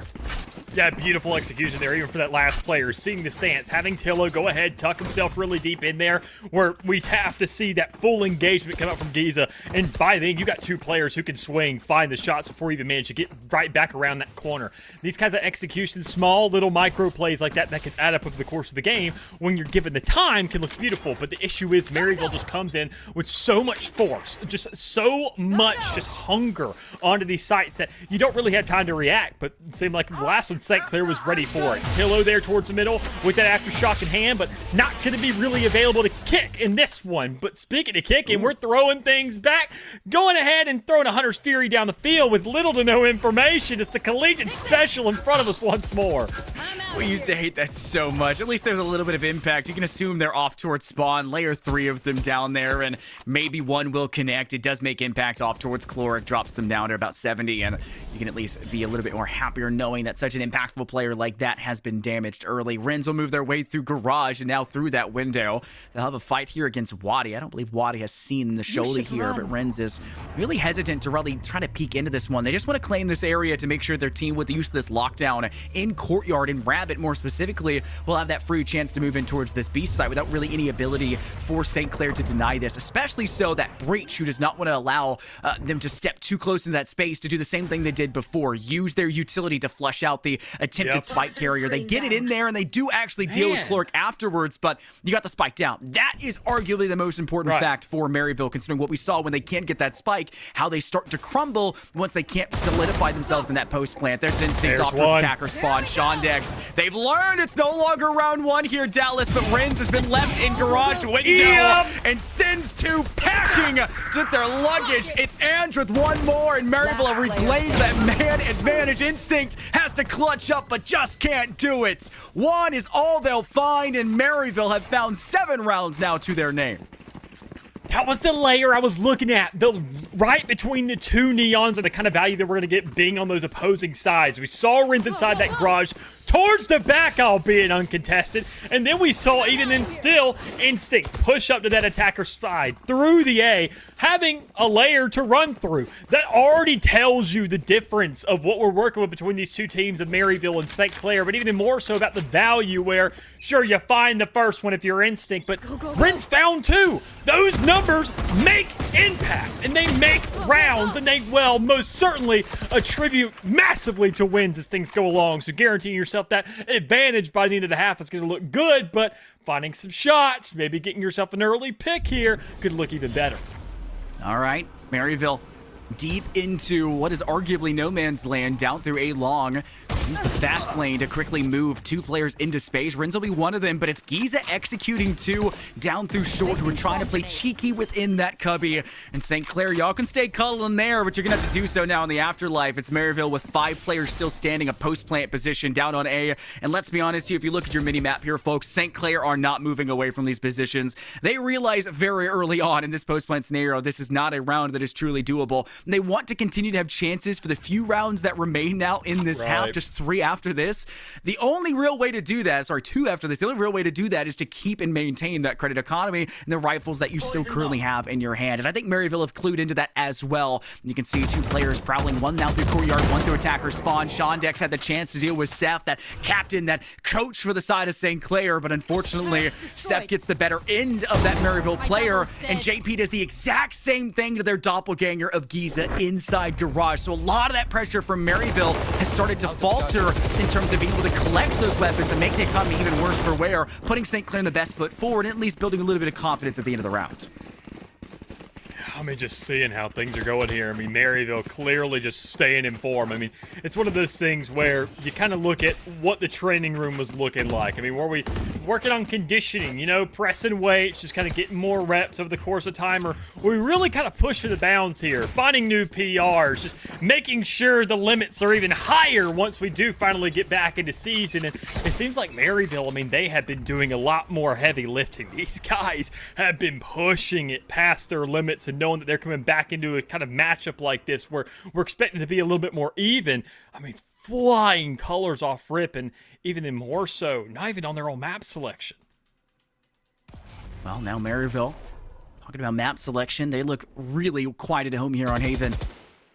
Yeah, beautiful execution there, even for that last player. Seeing the stance, having Tillo go ahead, tuck himself really deep in there, where we have to see that full engagement come out from Giza. And by then, you got 2 players who can swing, find the shots before you even manage to get right back around that corner. These kinds of executions, small little micro plays like that can add up over the course of the game, when you're given the time, can look beautiful. But the issue is Maryville just comes in with so much force, just so much just hunger onto these sites that you don't really have time to react. But it seemed like the last one, St. Clair was ready for it. Tillo there towards the middle with that aftershock in hand, but not going to be really available to kick in this one. But speaking of kicking, we're throwing things back, going ahead and throwing a Hunter's Fury down the field with little to no information. It's the Collegiate Special in front of us once more. We used to hate that so much. At least there's a little bit of impact. You can assume they're off towards spawn, layer 3 of them down there, and maybe one will connect. It does make impact off towards Chloric, drops them down to about 70, and you can at least be a little bit more happier knowing that such an impactful player like that has been damaged early. Rens will move their way through Garage and now through that window. They'll have a fight here against Waddy. I don't believe Waddy has seen the shoulder here, but Rens is really hesitant to really try to peek into this one. They just want to claim this area to make sure their team, with the use of this lockdown in Courtyard and Rabbit more specifically, will have that free chance to move in towards this B site without really any ability for St. Clair to deny this, especially so that Breach, who does not want to allow them to step too close into that space, to do the same thing they did before, use their utility to flush out the attempted spike carrier. They get it in there, and they do actually deal with Clork afterwards, but you got the spike down. That is arguably the most important fact for Maryville, considering what we saw when they can't get that spike, how they start to crumble once they can't solidify themselves in that post plant. There's instinct off towards attacker spawn. Shondex, they've learned it's no longer round one here, Dallas, but Renz has been left in garage window and sends two packing to their luggage. It's Ange with one more, and Maryville reclaims that man advantage. Instinct has to clutch up, but just can't do it. One is all they'll find, and Maryville have found 7 rounds now to their name. That was the layer I was looking at. The right between the two neons and the kind of value that we're going to get being on those opposing sides. We saw Renz inside that garage towards the back, albeit uncontested. And then we saw, even then still, Instinct push up to that attacker side through the A, having a layer to run through. That already tells you the difference of what we're working with between these two teams of Maryville and St. Clair, but even more so about the value where, sure, you find the first one if you're Instinct, but Renz found 2. Those numbers make impact, and they make rounds, and they, well, most certainly attribute massively to wins as things go along. So guaranteeing yourself that advantage by the end of the half is going to look good, but finding some shots, maybe getting yourself an early pick here could look even better. All right, Maryville deep into what is arguably no man's land, down through A long. Use the fast lane to quickly move 2 players into space. Renz will be one of them, but it's Giza executing 2 down through short, who are trying to play cheeky within that cubby. And St. Clair, y'all can stay cuddling there, but you're going to have to do so now in the afterlife. It's Maryville with 5 players still standing, a post-plant position down on A. And let's be honest here, if you look at your mini-map here, folks, St. Clair are not moving away from these positions. They realize very early on in this post-plant scenario, this is not a round that is truly doable. And they want to continue to have chances for the few rounds that remain now in this half, just 3 after this. The only real way to do that, sorry, 2 after this, the only real way to do that is to keep and maintain that credit economy and the rifles that you still currently have in your hand. And I think Maryville have clued into that as well. You can see 2 players prowling, one now through courtyard, one through attacker spawn. Shondex had the chance to deal with Seth, that captain, that coach for the side of St. Clair, but unfortunately, Seth gets the better end of that Maryville player, and JP does the exact same thing to their doppelganger of Giza inside garage. So a lot of that pressure from Maryville has started to falter in terms of being able to collect those weapons and make the economy even worse for wear, putting St. Clair in the best foot forward and at least building a little bit of confidence at the end of the round. I mean, just seeing how things are going here. I mean, Maryville clearly just staying in form. I mean, it's one of those things where you kind of look at what the training room was looking like. I mean, were we working on conditioning, you know, pressing weights, just kind of getting more reps over the course of time, or were we really kind of pushing the bounds here, finding new PRs, just making sure the limits are even higher once we do finally get back into season? And it seems like Maryville, I mean, they have been doing a lot more heavy lifting. These guys have been pushing it past their limits and knowing that they're coming back into a kind of matchup like this where we're expecting to be a little bit more even. I mean, flying colors off rip, and even then more so, not even on their own map selection. Well, now Maryville, talking about map selection, they look really quite at home here on Haven.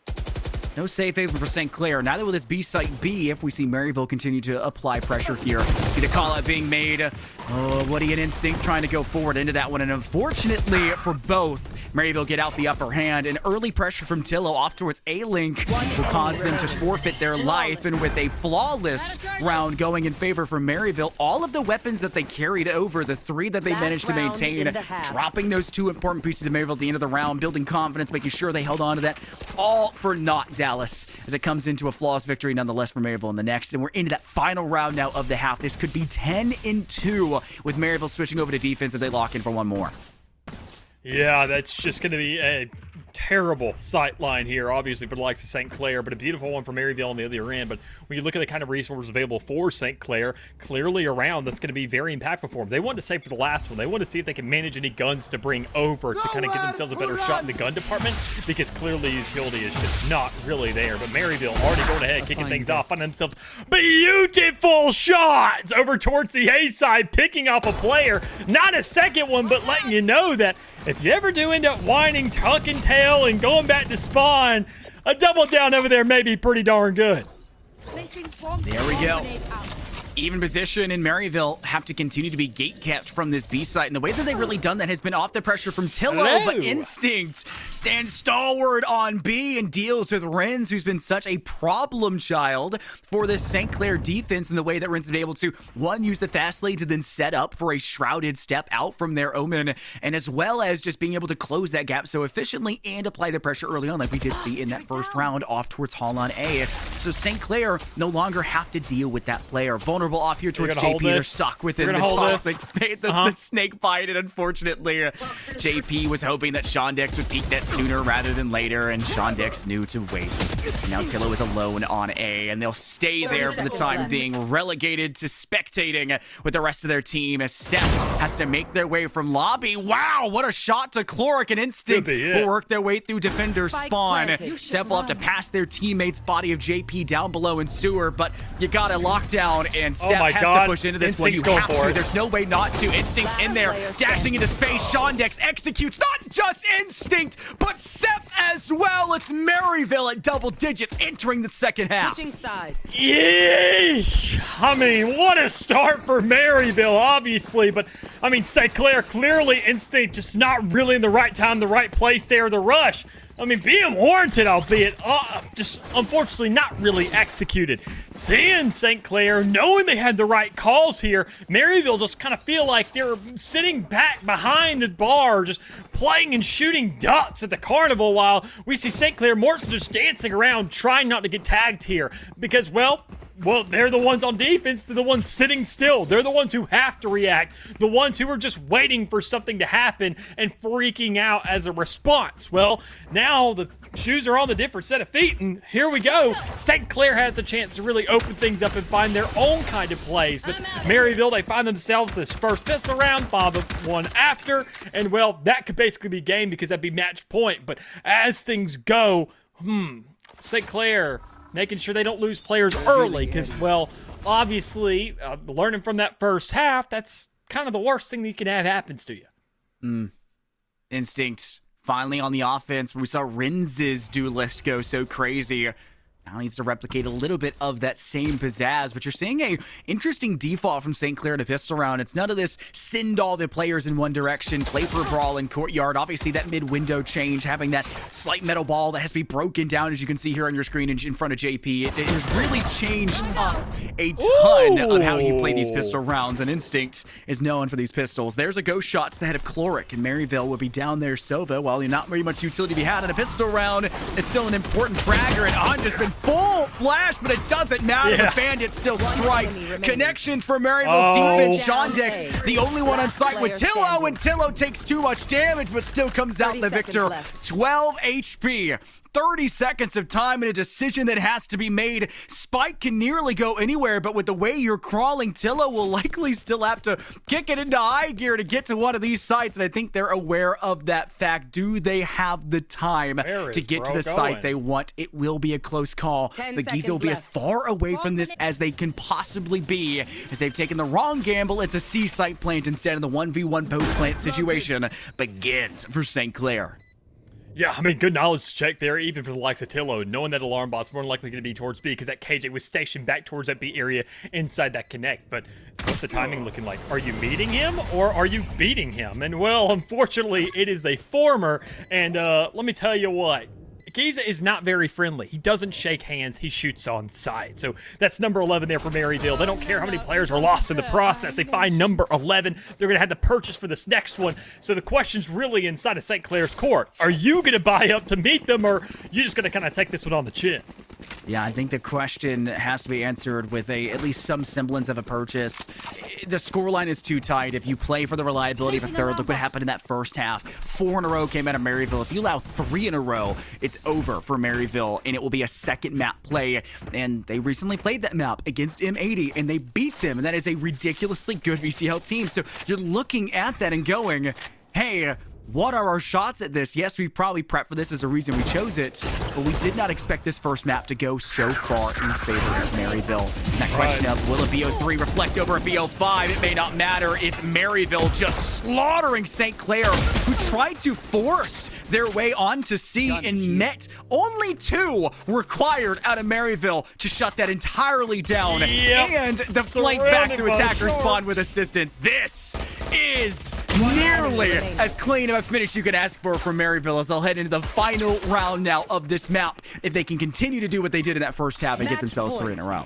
It's no safe haven for St. Clair. Neither will this B site be if we see Maryville continue to apply pressure here. See the call out being made. Oh, Woody and Instinct trying to go forward into that one. And unfortunately for both, Maryville get out the upper hand. And early pressure from Tillo off towards A-Link will cause them to forfeit their life. And with a flawless round going in favor for Maryville, all of the weapons that they carried over, the 3 that they managed to maintain, dropping those 2 important pieces of Maryville at the end of the round, building confidence, making sure they held on to that, all for naught, Dallas, as it comes into a flawless victory nonetheless for Maryville in the next. And we're into that final round now of the half. This could be 10-2 with Maryville switching over to defense if they lock in for one more. Yeah, that's just going to be a terrible sight line here, obviously, for the likes of St. Clair, but a beautiful one for Maryville on the other end. But when you look at the kind of resources available for St. Clair, clearly around, that's going to be very impactful for them. They wanted to save for the last one. They want to see if they can manage any guns to bring over to kind of give themselves a better shot in the gun department, because clearly utility is just not really there. But Maryville already going ahead, kicking things off, finding themselves beautiful shots over towards the A side, picking off a player. Not a second one, but letting you know that if you ever do end up whining, tucking tail, and going back to spawn, a double down over there may be pretty darn good. There we go. Even position in Maryville have to continue to be gate kept from this B site. And the way that they've really done that has been off the pressure from Tillo, but Instinct stands stalwart on B and deals with Renz, who's been such a problem child for this St. Clair defense in the way that Renz has been able to, one, use the fast lanes and then set up for a shrouded step out from their Omen, and as well as just being able to close that gap so efficiently and apply the pressure early on like we did see in that first round off towards Hall on A. So St. Clair no longer have to deal with that player. Vulnerable off here towards JP. They're stuck within the top. They paid the snake bite, and unfortunately, JP was hoping that Shondex would peek that sooner rather than later, and Shondex knew to wait. Now Tillo is alone on A, and they'll stay there for the time being, relegated to spectating with the rest of their team as Seth has to make their way from lobby. Wow, what a shot to Chloric, and Instinct will work their way through defender spawn. Seth will have to pass their teammate's body of JP down below in sewer, but you got a lockdown, and Seth has to push into this one. You have to. There's no way not to. Instinct's in there, dashing into space. Shondex executes not just Instinct, but Seth as well. It's Maryville at double digits entering the second half. Yeesh! I mean, what a start for Maryville, obviously, but I mean, St. Clair, clearly Instinct just not really in the right time, the right place there, the rush. I mean, being warranted, albeit, just unfortunately not really executed. Seeing St. Clair, knowing they had the right calls here, Maryville just kind of feel like they're sitting back behind the bar, just playing and shooting ducks at the carnival, while we see St. Clair more so just dancing around, trying not to get tagged here. Because, well, they're the ones on defense. They're the ones sitting still. They're the ones who have to react. The ones who are just waiting for something to happen and freaking out as a response. Well, now the shoes are on the different set of feet, and here we go. St. Clair has the chance to really open things up and find their own kind of plays. But Maryville, they find themselves this first pistol round, followed the one after, and, well, that could basically be game because that'd be match point. But as things go, St. Clair making sure they don't lose players early because, well, obviously, learning from that first half, that's kind of the worst thing that you can have happens to you. Instinct finally on the offense. We saw Renz's do list go so crazy. Now needs to replicate a little bit of that same pizzazz, but you're seeing a interesting default from St. Clair to pistol round. It's none of this send all the players in one direction, play for a brawl in courtyard. Obviously that mid-window change, having that slight metal ball that has to be broken down, as you can see here on your screen in front of JP. It has really changed up a ton of how you play these pistol rounds, and Instinct is known for these pistols. There's a ghost shot to the head of Chloric, and Maryville will be down there. Sova, while you're not very much utility to be had in a pistol round, it's still an important fragger, and On just been full flash, but it doesn't matter. The Bandit still strikes. Connections for Maryville's defense. Shondex, the only one on site with Tillo, and Tillo takes too much damage, but still comes out the victor. 12 HP. 30 seconds of time and a decision that has to be made. Spike can nearly go anywhere, but with the way you're crawling, Tillo will likely still have to kick it into high gear to get to one of these sites, and I think they're aware of that fact. Do they have the time to get to the site they want? It will be a close call. The Giza will be as far away from this as they can possibly be, as they've taken the wrong gamble. It's a C site plant instead of the 1v1 post plant situation begins for St. Clair. Yeah, I mean, good knowledge check there, even for the likes of Tillo, knowing that alarm bot's more than likely going to be towards B because that KJ was stationed back towards that B area inside that connect. But what's the timing looking like? Are you meeting him or are you beating him? And, well, unfortunately, it is a former. And let me tell you what. Giza is not very friendly. He doesn't shake hands. He shoots on sight. So that's number 11 there for Maryville. They don't care how many players are lost in the process. They find number 11. They're going to have to purchase for this next one. So the question's really inside of St. Clair's court. Are you going to buy up to meet them, or are you just going to kind of take this one on the chin? Yeah, I think the question has to be answered with at least some semblance of a purchase. The scoreline is too tight. If you play for the reliability of a third, look what happened in that first half. 4 in a row came out of Maryville. If you allow 3 in a row, it's over for Maryville, and it will be a second map play. And they recently played that map against M80, and they beat them, and that is a ridiculously good VCL team. So you're looking at that and going, hey, what are our shots at this? Yes, we probably prepped for this as a reason we chose it, but we did not expect this first map to go so far in favor of Maryville. And that question of, will a BO3 reflect over a BO5? It may not matter. It's Maryville just slaughtering St. Clair, who tried to force their way onto C and met only 2 required out of Maryville to shut that entirely down. And the flank back to attacker spawn with assistance. This is nearly remaining. as clean of a finish you could ask for from Maryville as they'll head into the final round now of this map. If they can continue to do what they did in that first half and get Match themselves point. 3 in a row.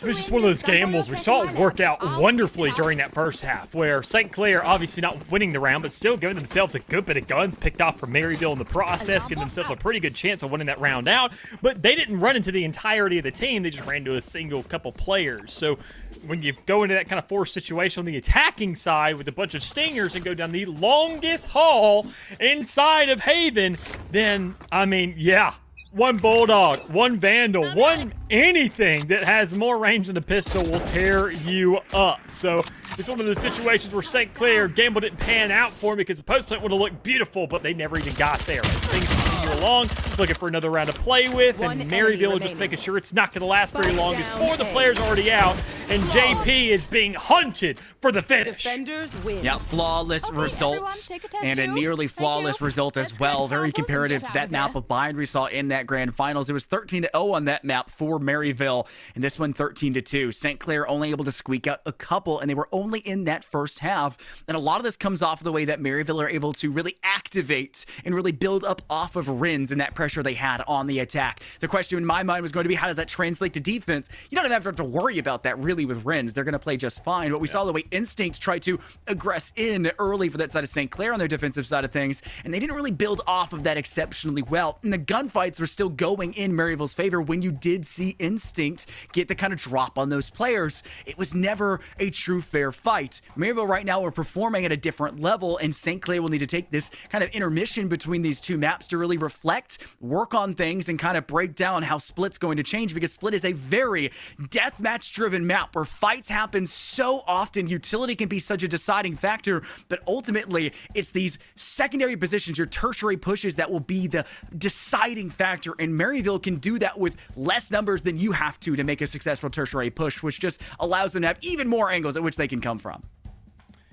It was just one of those gambles. We saw it work out wonderfully during that first half, where St. Clair obviously not winning the round, but still giving themselves a good bit of guns picked off from Maryville in the process, giving themselves a pretty good chance of winning that round out. But they didn't run into the entirety of the team. They just ran into a single couple players. So when you go into that kind of forced situation on the attacking side with a bunch of stingers and go down the longest hall inside of Haven, then, I mean, yeah. One Bulldog, one Vandal, one anything that has more range than a pistol will tear you up. So it's one of those situations where St. Clair gamble didn't pan out for him because the post plant would have looked beautiful, but they never even got there. Things continue along, looking for another round to play with, One and enemy Maryville just remaining. making sure it's not going to last very Spike long as down 4 of the A. players are already out, and JP is being hunted for the finish. Defenders win. Yeah, flawless Okay, everyone, results take a test and a tube. nearly Thank flawless you. result as Let's well. grab Very samples and comparative get to out that of map there. of Bind we saw in that grand finals. It was 13-0 on that map for Maryville, and this one 13-2. St. Clair only able to squeak out a couple, and they were only in that first half. And a lot of this comes off of the way that Maryville are able to really activate and really build up off of Rins and that pressure they had on the attack. The question in my mind was going to be, how does that translate to defense? You don't even have to worry about that really with Rins. They're going to play just fine. But we saw the way Instinct tried to aggress in early for that side of St. Clair on their defensive side of things, and they didn't really build off of that exceptionally well. And the gunfights were still going in Maryville's favor when you did see Instinct get the kind of drop on those players. It was never a true fair fight. Maryville right now are performing at a different level, and St. Clair will need to take this kind of intermission between these two maps to really reflect, work on things, and kind of break down how Split's going to change, because Split is a very deathmatch driven map where fights happen so often. Utility can be such a deciding factor, but ultimately it's these secondary positions, your tertiary pushes, that will be the deciding factor, and Maryville can do that with less numbers than you have to make a successful tertiary push, which just allows them to have even more angles at which they can come from.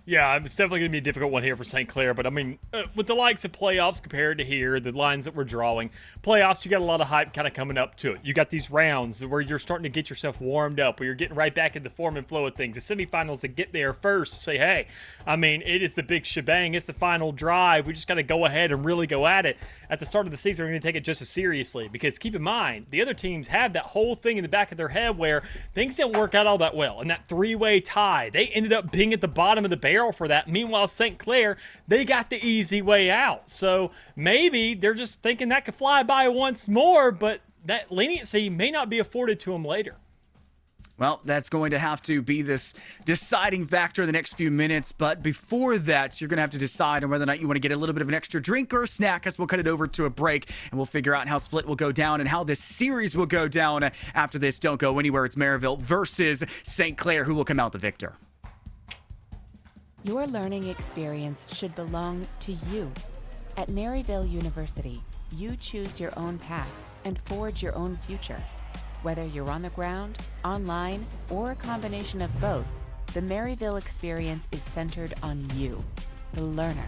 Yeah, it's definitely going to be a difficult one here for St. Clair, but I mean, with the likes of playoffs compared to here, the lines that we're drawing, playoffs, you got a lot of hype kind of coming up to it. You got these rounds where you're starting to get yourself warmed up, where you're getting right back in the form and flow of things. The semifinals that get there first to say, hey, I mean, it is the big shebang. It's the final drive. We just got to go ahead and really go at it. At the start of the season, we're going to take it just as seriously, because keep in mind, the other teams have that whole thing in the back of their head where things didn't work out all that well. And that three-way tie, they ended up being at the bottom of the barrel for that. Meanwhile, St. Clair, they got the easy way out. So maybe they're just thinking that could fly by once more, but that leniency may not be afforded to them later. Well, that's going to have to be this deciding factor in the next few minutes. But before that, you're going to have to decide on whether or not you want to get a little bit of an extra drink or a snack, as we'll cut it over to a break, and we'll figure out how Split will go down and how this series will go down after this. Don't go anywhere. It's Maryville versus St. Clair, who will come out the victor. Your learning experience should belong to you. At Maryville University, you choose your own path and forge your own future. Whether you're on the ground, online, or a combination of both, the Maryville experience is centered on you, the learner.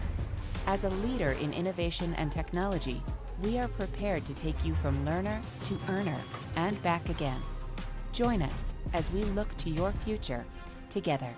As a leader in innovation and technology, we are prepared to take you from learner to earner and back again. Join us as we look to your future together.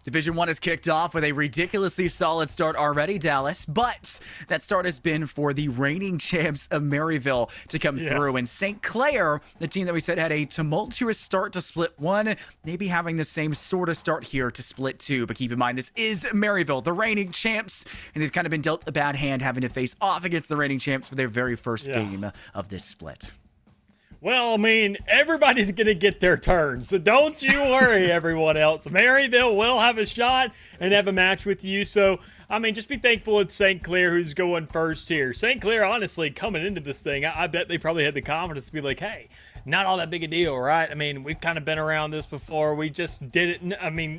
Division 1 has kicked off with a ridiculously solid start already, Dallas, but that start has been for the reigning champs of Maryville to come through. And St. Clair, the team that we said had a tumultuous start to Split 1, maybe having the same sort of start here to Split 2. But keep in mind, this is Maryville, the reigning champs, and they've kind of been dealt a bad hand having to face off against the reigning champs for their very first game of this split. Well, I mean, everybody's going to get their turn, so don't you worry, everyone else. Maryville will have a shot and have a match with you, so, I mean, just be thankful it's St. Clair who's going first here. St. Clair, honestly, coming into this thing, I bet they probably had the confidence to be like, hey, not all that big a deal, right? I mean, we've kind of been around this before. We just did it,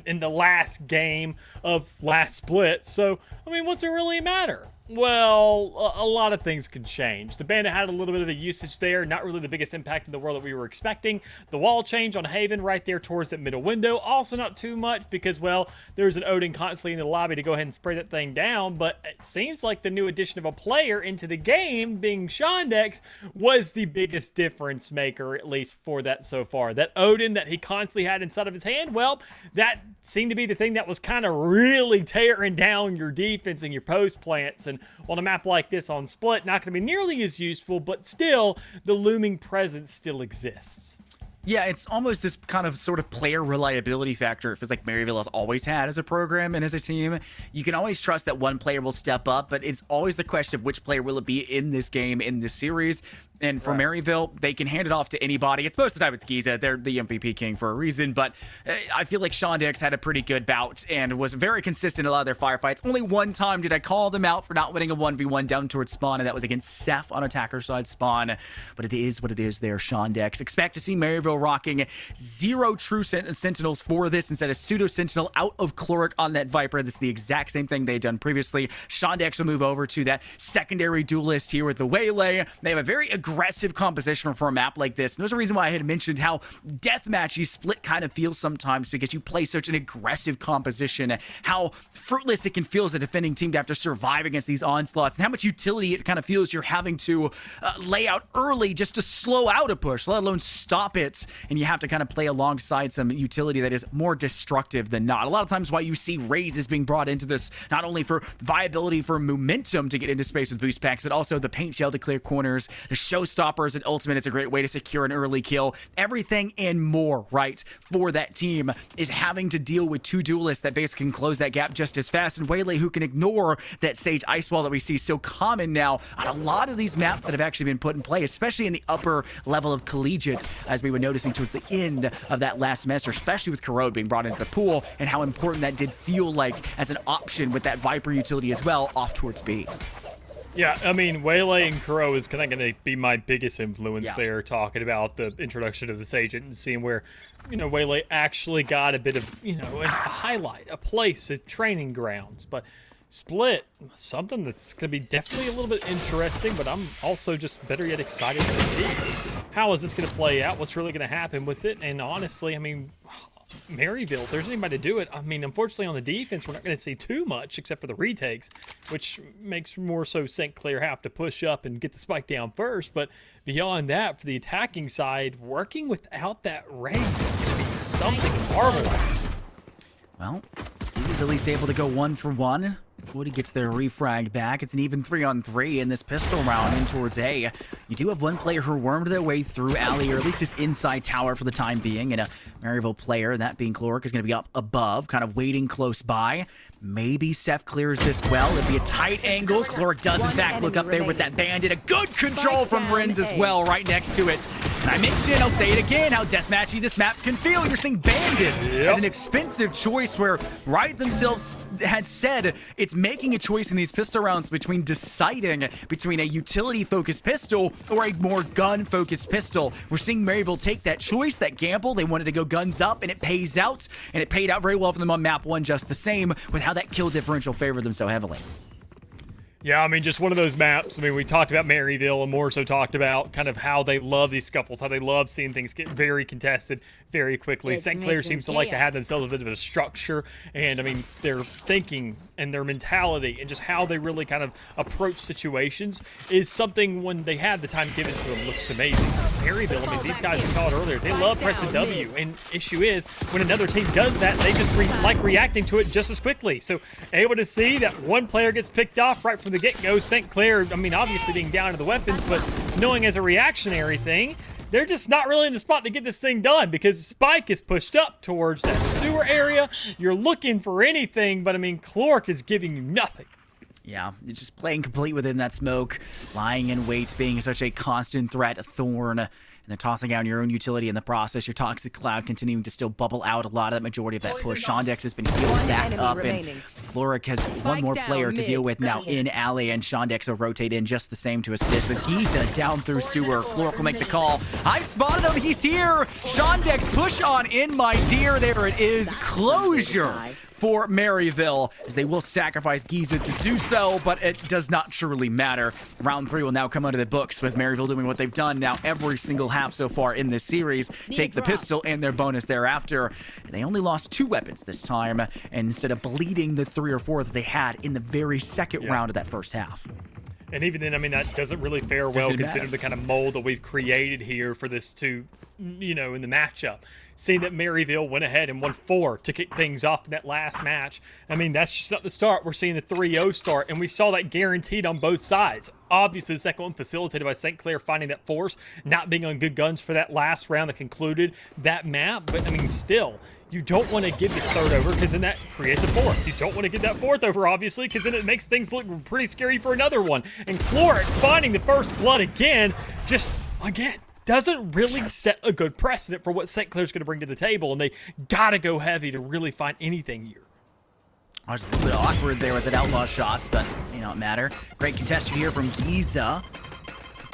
in the last game of last split, so, I mean, what's it really matter? Well, a lot of things could change. The Bandit had a little bit of a usage there, not really the biggest impact in the world that we were expecting. The wall change on Haven right there towards that middle window, also not too much because, well, there's an Odin constantly in the lobby to go ahead and spray that thing down, but it seems like the new addition of a player into the game, being Shondex, was the biggest difference maker, at least for that so far. That Odin that he constantly had inside of his hand, well, that seemed to be the thing that was kind of really tearing down your defense and your post plants. And on a map like this on Split, not going to be nearly as useful, but still, the looming presence still exists. Yeah, it's almost this kind of sort of player reliability factor it feels like Maryville has always had as a program and as a team. You can always trust that one player will step up, but it's always the question of which player will it be in this game, in this series. And for Maryville, they can hand it off to anybody. It's most of the time it's Giza. They're the MVP king for a reason, but I feel like Shondex had a pretty good bout and was very consistent in a lot of their firefights. Only one time did I call them out for not winning a 1v1 down towards spawn, and that was against Seth on attacker side spawn. But it is what it is there, Shondex. Expect to see Maryville rocking 0 true sentinels for this instead of pseudo sentinel out of Chloric on that Viper. This is the exact same thing they'd done previously. Shondex will move over to that secondary duelist here with the Waylay. They have a very aggressive composition for a map like this. And there's a reason why I had mentioned how deathmatchy Split kind of feels sometimes because you play such an aggressive composition, how fruitless it can feel as a defending team to have to survive against these onslaughts, and how much utility it kind of feels you're having to lay out early just to slow out a push, let alone stop it. And you have to kind of play alongside some utility that is more destructive than not. A lot of times why you see raises being brought into this, not only for viability, for momentum to get into space with boost packs, but also the paint shell to clear corners, the showstopper and ultimate is a great way to secure an early kill. Everything and more, right, for that team is having to deal with 2 duelists that basically can close that gap just as fast, and Waylay who can ignore that Sage Ice Wall that we see so common now on a lot of these maps that have actually been put in play, especially in the upper level of collegiate, as we were noticing towards the end of that last semester, especially with Corrode being brought into the pool, and how important that did feel like as an option with that Viper utility as well off towards B. Yeah, I mean, Waylay and Crow is kind of going to be my biggest influence there, talking about the introduction of this agent and seeing where, Waylay actually got a bit of, a highlight, a place, a training grounds. But Split, something that's going to be definitely a little bit interesting, but I'm also just better yet excited to see how is this going to play out, what's really going to happen with it. And honestly, I mean, Maryville, if there's anybody to do it, I mean, unfortunately on the defense, we're not going to see too much except for the retakes, which makes more so St. Clair have to push up and get the spike down first. But beyond that, for the attacking side, working without that raise is going to be something to marvel at. Well, he's at least able to go 1 for 1. Woody gets their refrag back. It's an even 3-on-3 in this pistol round in towards A. You do have one player who wormed their way through alley, or at least his inside tower for the time being, and a Maryville player, that being Chloric, is going to be up above, kind of waiting close by. Maybe Seth clears this well. It'd be a tight angle. Chloric does, in fact, look up there with that bandit. A good control from Renz as well, right next to it. And I mentioned, I'll say it again, how deathmatchy this map can feel. You're seeing bandits as an expensive choice where Riot themselves had said it's making a choice in these pistol rounds between deciding between a utility-focused pistol or a more gun-focused pistol. We're seeing Maryville take that choice, that gamble. They wanted to go guns up, and it pays out. And it paid out very well for them on map 1 just the same, with how that kill differential favored them so heavily. Yeah, I mean, just one of those maps. I mean, we talked about Maryville and more so talked about kind of how they love these scuffles, how they love seeing things get very contested very quickly. St. Clair seems to like to have themselves a bit of a structure, and I mean, their thinking and their mentality and just how they really kind of approach situations is something when they have the time given to them looks amazing. Maryville, I mean, these guys we saw it earlier, they love pressing W, and issue is, when another team does that, they just like reacting to it just as quickly. So, able to see that one player gets picked off right from the get-go. St. Clair, I mean, obviously being down to the weapons, but knowing as a reactionary thing, they're just not really in the spot to get this thing done because Spike is pushed up towards that sewer area. You're looking for anything, but I mean, Clork is giving you nothing. Yeah, you're just playing complete within that smoke, lying in wait, being such a constant threat, a thorn, and then tossing out your own utility in the process. Your Toxic Cloud continuing to still bubble out a lot of that majority of that push. Shondex has been healed back up, and Cloric has one more player to deal with now in alley, and Shondex will rotate in just the same to assist with Giza down through sewer. Cloric will make the call. I spotted him. He's here. Shondex, push on in, my dear. There it is. Closure for Maryville, as they will sacrifice Giza to do so, but it does not truly matter. Round 3 will now come under the books with Maryville doing what they've done now every single half so far in this series. Take the pistol and their bonus thereafter. And they only lost 2 weapons this time, and instead of bleeding the 3 or 4 that they had in the very second round of that first half. And even then, I mean, that doesn't really fare well considering the kind of mold that we've created here for this to, you know, in the matchup. Seeing that Maryville went ahead and won 4 to kick things off in that last match. I mean, that's just not the start. We're seeing the 3-0 start, and we saw that guaranteed on both sides. Obviously, the second one facilitated by St. Clair finding that force, not being on good guns for that last round that concluded that map. But, I mean, still, you don't want to give this third over because then that creates a fourth. You don't want to get that fourth over, obviously, because then it makes things look pretty scary for another one. And Cloric finding the first blood again, just, again, doesn't really set a good precedent for what St. Clair's going to bring to the table, and they got to go heavy to really find anything here. I was a little bit awkward there with the outlaw shots, but may not matter. Great contested here from Giza.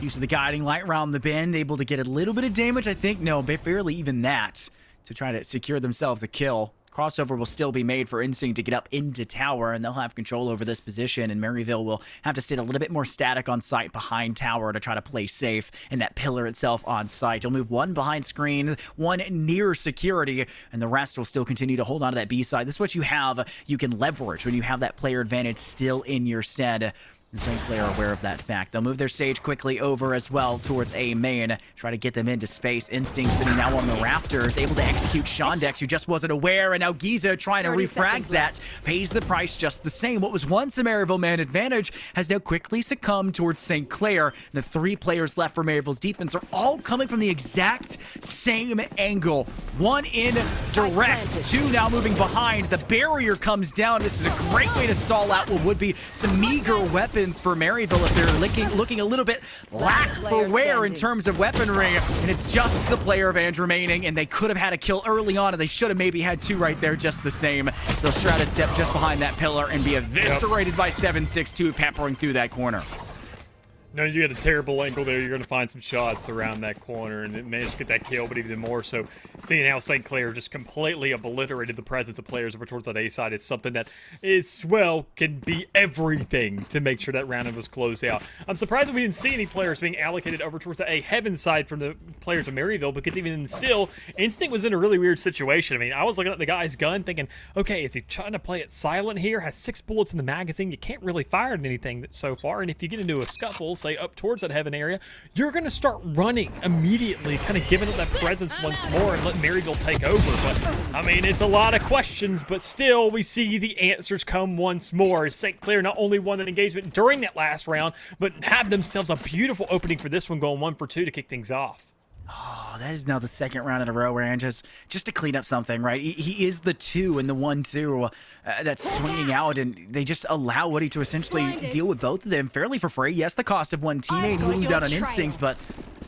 Use of the guiding light around the bend, able to get a little bit of damage, I think. No, barely even that, to try to secure themselves a kill. Crossover will still be made for Instinct to get up into tower, and they'll have control over this position, and Maryville will have to sit a little bit more static on site behind tower to try to play safe, and that pillar itself on site. You'll move 1 behind screen, 1 near security, and the rest will still continue to hold on to that B side. This is what you have. You can leverage when you have that player advantage still in your stead. And St. Clair are aware of that fact. They'll move their Sage quickly over as well towards A main. Try to get them into space. Instinct sitting now on the rafters, able to execute Shondex, who just wasn't aware, and now Giza trying to refrag that. Pays the price just the same. What was once a Maryville man advantage has now quickly succumbed towards St. Clair. The 3 players left for Maryville's defense are all coming from the exact same angle. 1 in direct, 2 now moving behind. The barrier comes down. This is a great way to stall out what would be some meager weapons for Maryville if they're looking a little bit lack for wear in terms of weaponry, and it's just the player advantage remaining, and they could have had a kill early on, and they should have maybe had 2 right there just the same. So Shrouded step just behind that pillar and be eviscerated by 762 peppering through that corner. No, you had a terrible angle there. You're going to find some shots around that corner, and it managed to get that kill, but even more so, seeing how St. Clair just completely obliterated the presence of players over towards that A side is something that is, well, can be everything to make sure that round was closed out. I'm surprised that we didn't see any players being allocated over towards the A heaven side from the players of Maryville, because even still, Instinct was in a really weird situation. I mean, I was looking at the guy's gun thinking, okay, is he trying to play it silent here? Has 6 bullets in the magazine. You can't really fire at anything so far, and if you get into a scuffle, say up towards that heaven area, you're going to start running immediately, kind of giving up that presence once more and let Maryville take over. But, I mean, it's a lot of questions, but still, we see the answers come once more. St. Clair not only won that engagement during that last round, but have themselves a beautiful opening for this one, going 1 for 2 to kick things off. Oh, that is now the 2nd round in a row, Rand, just to clean up something, right? He is the 2 and the 1-2 that's swinging out, and they just allow Woody to essentially deal with both of them fairly for free. Yes, the cost of 1 teammate who lose out on Instincts, but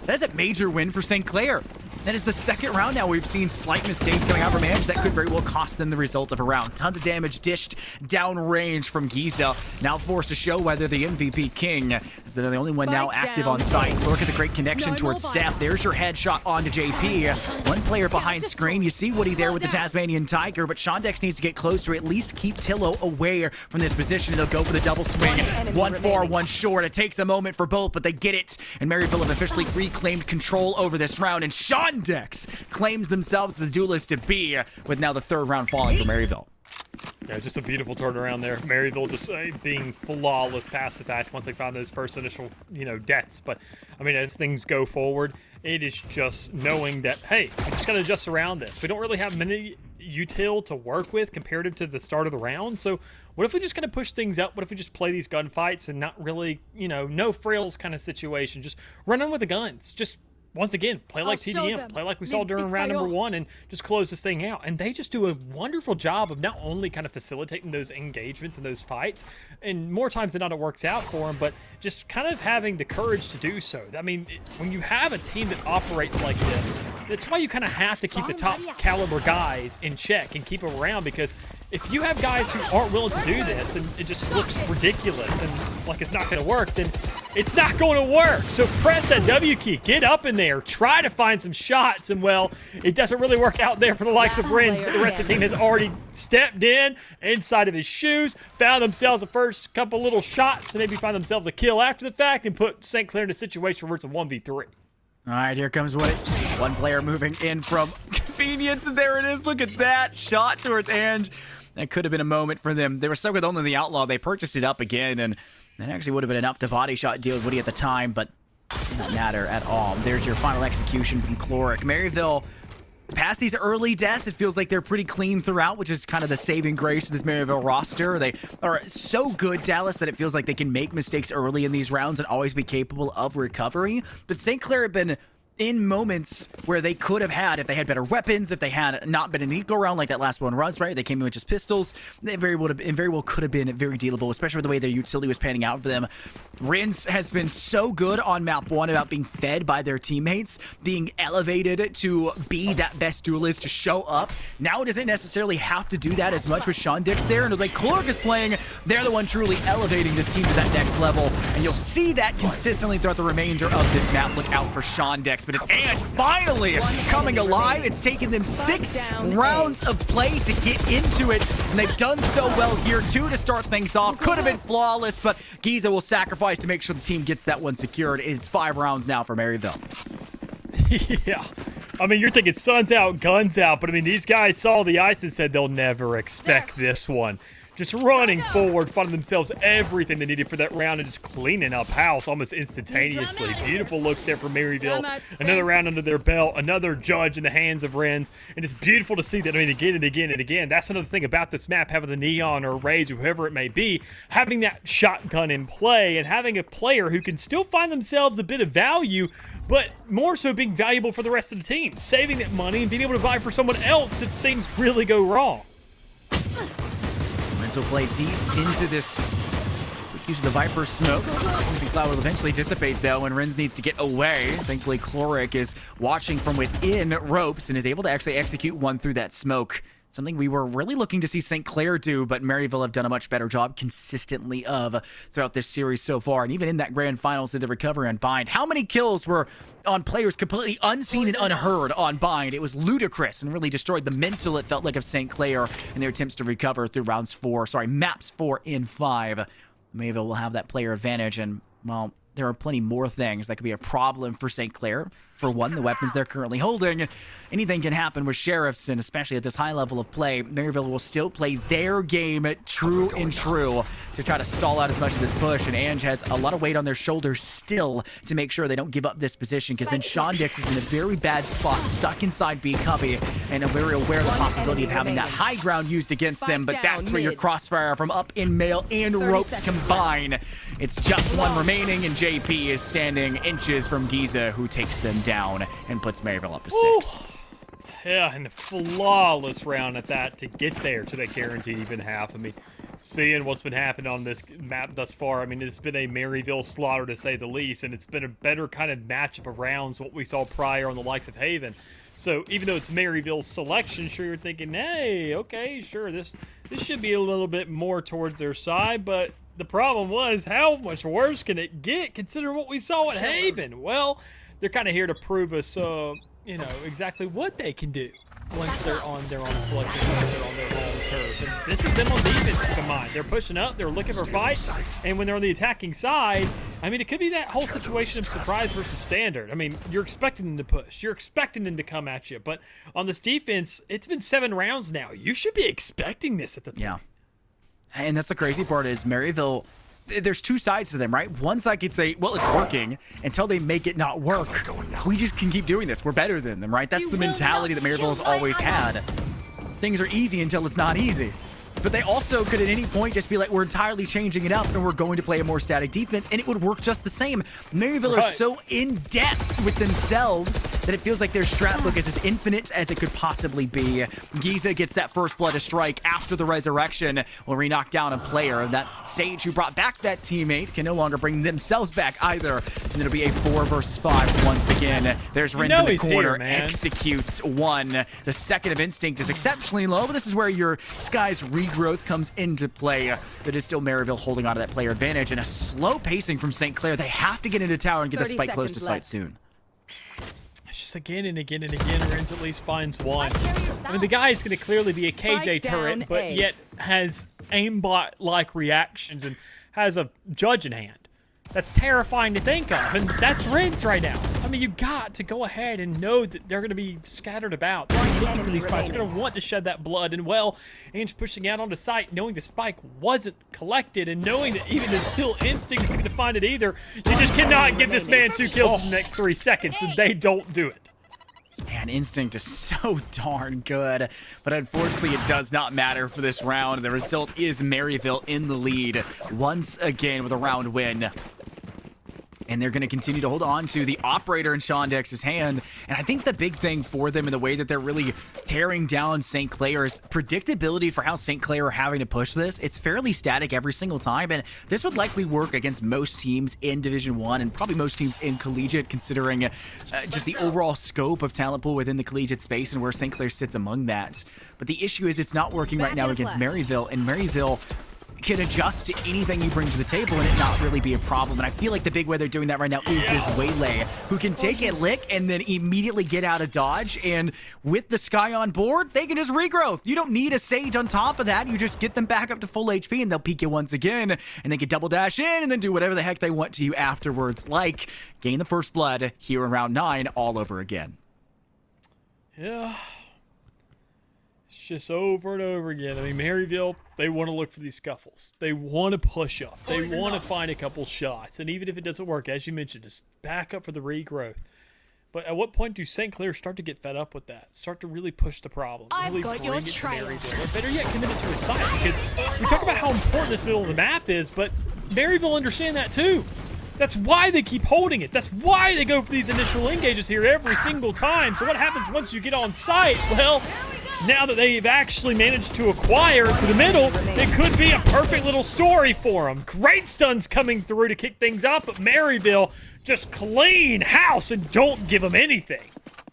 that is a major win for St. Clair. That is the 2nd round now we've seen slight mistakes coming out from Edge that could very well cost them the result of a round. Tons of damage dished down range from Giza. Now forced to show whether the MVP King is the only one now active on site. Look at the great connection towards Seth. There's your headshot onto JP. 1 player behind screen. You see Woody there with the Tasmanian Tiger, but Shondex needs to get close to at least keep Tillo away from this position. They'll go for the double swing. 1 far, 1 short. It takes a moment for both, but they get it. And Maryville have officially reclaimed control over this round, and Shondex claims themselves the duelist to be, with now the 3rd round falling for Maryville. Yeah, just a beautiful turnaround there. Maryville just being flawless past the fact once they found those first initial, deaths. But, I mean, as things go forward, It is just knowing that, hey, we just got to adjust around this. We don't really have many util to work with comparative to the start of the round. So what if we just kind of push things up? What if we just play these gunfights and not really, you know, no frills kind of situation? Just run in with the guns. Just once again, play like TDM, play like we saw during round number 1, and just close this thing out. And they just do a wonderful job of not only kind of facilitating those engagements and those fights, and more times than not it works out for them, but just kind of having the courage to do so. I mean, when you have a team that operates like this, that's why you kind of have to keep the top caliber guys in check and keep them around, because if you have guys who aren't willing to do this and it just looks ridiculous and like it's not going to work, then it's not going to work. So press that W key, get up in there, try to find some shots, and well, it doesn't really work out there for the likes of Renz, but the rest of the team has already stepped in inside of his shoes, found themselves the first couple little shots, and maybe find themselves a kill after the fact, and put St. Clair in a situation where it's a 1v3. All right, here comes what? One player moving in from convenience, and there it is. Look at that shot towards Ange. That could have been a moment for them. They were stuck with only the Outlaw. They purchased it up again, and that actually would have been enough to body shot deal with Woody at the time, but it did not matter at all. There's your final execution from Chloric. Maryville, past these early deaths, it feels like they're pretty clean throughout, which is kind of the saving grace of this Maryville roster. They are so good, Dallas, that it feels like they can make mistakes early in these rounds and always be capable of recovery. But St. Clair have been in moments where they could have had, if they had better weapons, if they had not been an eco round like that last one was, right? They came in with just pistols. They very well could have been very dealable, especially with the way their utility was panning out for them. Renz has been so good on map 1 about being fed by their teammates, being elevated to be that best duelist, to show up. Now it doesn't necessarily have to do that as much with Sean Dix there, and the way Chloric is playing, they're the one truly elevating this team to that next level, and you'll see that consistently throughout the remainder of this map. Look out for Sean Dix. But it's Ange finally coming alive. It's taken them 6 rounds of play to get into it, and they've done so well here. 2 to start things off. Could have been flawless, but Giza will sacrifice to make sure the team gets that one secured. It's 5 rounds now for Maryville. Yeah. I mean, you're thinking sun's out, guns out, but I mean, these guys saw the ice and said they'll never expect this one. Just running forward, finding themselves everything they needed for that round and just cleaning up house almost instantaneously. Beautiful looks there for Maryville. Another round under their belt, another judge in the hands of Renz. And it's beautiful to see that, I mean, again and again and again. That's another thing about this map, having the Neon or Rays or whoever it may be, having that shotgun in play and having a player who can still find themselves a bit of value, but more so being valuable for the rest of the team. Saving that money and being able to buy for someone else if things really go wrong. Renz will play deep into this. Quick use of the Viper smoke. The cloud will eventually dissipate, though, and Renz needs to get away. Thankfully, Chloric is watching from within ropes and is able to actually execute one through that smoke. Something we were really looking to see St. Clair do, but Maryville have done a much better job consistently of throughout this series so far. And even in that grand finals through the recovery on Bind, how many kills were on players completely unseen and unheard on Bind? It was ludicrous and really destroyed the mental, it felt like, of St. Clair in their attempts to recover through maps 4 and 5. Maryville will have that player advantage, and, well, there are plenty more things that could be a problem for St. Clair. For one, the weapons they're currently holding. Anything can happen with Sheriffs, and especially at this high level of play, Maryville will still play their game true and true to try to stall out as much of this push, and Ange has a lot of weight on their shoulders still to make sure they don't give up this position, because then Sean Dix is in a very bad spot, stuck inside B cubby, and are very aware of the possibility of having that high ground used against them, but that's where your crossfire from up in mail and ropes combine. It's just one remaining, and JP is standing inches from Giza, who takes them down and puts Maryville up to 6. Yeah, and a flawless round at that to get there to that guaranteed even half. I mean, seeing what's been happening on this map thus far, I mean, it's been a Maryville slaughter to say the least, and it's been a better kind of matchup of rounds what we saw prior on the likes of Haven. So even though it's Maryville's selection, sure, you're thinking, hey, okay, sure, this should be a little bit more towards their side, but the problem was, how much worse can it get considering what we saw at Haven? Well, they're kind of here to prove us, you know, exactly what they can do once they're on their own selection, once they're on their own turf. And this is them on defense, keep in mind. They're pushing up, they're looking for fights, and when they're on the attacking side, I mean, it could be that whole situation of surprise versus standard. I mean, you're expecting them to push, you're expecting them to come at you, but on this defense, it's been 7 rounds now. You should be expecting this at the point. Yeah. And that's the crazy part is Maryville there's two sides to them, right? One side could say, well, it's working until they make it not work. We just can keep doing this. We're better than them, right? That's the mentality that Maryville has always had. Things are easy until it's not easy. But they also could at any point just be like, we're entirely changing it up and we're going to play a more static defense, and it would work just the same. Maryville are so in depth with themselves that it feels like their strat book is as infinite as it could possibly be. Giza gets that first blood to strike after the resurrection will re-knock down a player. That Sage who brought back that teammate can no longer bring themselves back either. And it'll be a 4 versus 5 once again. There's Renz in the corner, executes one. The second of Instinct is exceptionally low, but this is where your Sky's regrowth comes into play. But it's still Maryville holding on to that player advantage, and a slow pacing from St. Clair. They have to get into tower and get the spike close to sight soon. It's just again and again and again, Renz at least finds one. I mean, the guy is going to clearly be a KJ turret, but yet has aimbot-like reactions and has a judge in hand. That's terrifying to think of, and that's Renz right now. I mean, you got to go ahead and know that they're going to be scattered about. They're looking for these fights. They're going to want to shed that blood, and well, Ainge pushing out onto site, knowing the spike wasn't collected, and knowing that even the still Instinct isn't going to find it either. You just cannot give this man 2 kills in the next 3 seconds, and they don't do it. Man, Instinct is so darn good, but unfortunately it does not matter for this round. The result is Maryville in the lead once again with a round win. And they're going to continue to hold on to the operator in Shondex's hand. And I think the big thing for them in the way that they're really tearing down St. Clair is predictability for how St. Clair are having to push this. It's fairly static every single time, and this would likely work against most teams in Division 1 and probably most teams in Collegiate, considering just the overall scope of talent pool within the Collegiate space and where St. Clair sits among that. But the issue is it's not working right now against Maryville, and Maryville can adjust to anything you bring to the table and it not really be a problem. And I feel like the big way they're doing that right now is this Waylay, who can take a lick and then immediately get out of dodge. And with the Sky on board, they can just regrowth. You don't need a Sage on top of that. You just get them back up to full HP and they'll peek you once again. And they can double dash in and then do whatever the heck they want to you afterwards, like gain the first blood here in round 9 all over again. Yeah. Just over and over again. I mean, Maryville, they want to look for these scuffles. They want to push up. They want to find a couple shots. And even if it doesn't work, as you mentioned, just back up for the regrowth. But at what point do St. Clair start to get fed up with that? Start to really push the problem? Really bring it to Maryville? Or better yet, commit it to his side. Because we talk about how important this middle of the map is, but Maryville understand that too. That's why they keep holding it. That's why they go for these initial engages here every single time. So what happens once you get on site? Well, now that they've actually managed to acquire through the middle, it could be a perfect little story for them. Great stuns coming through to kick things off, but Maryville just clean house and don't give them anything.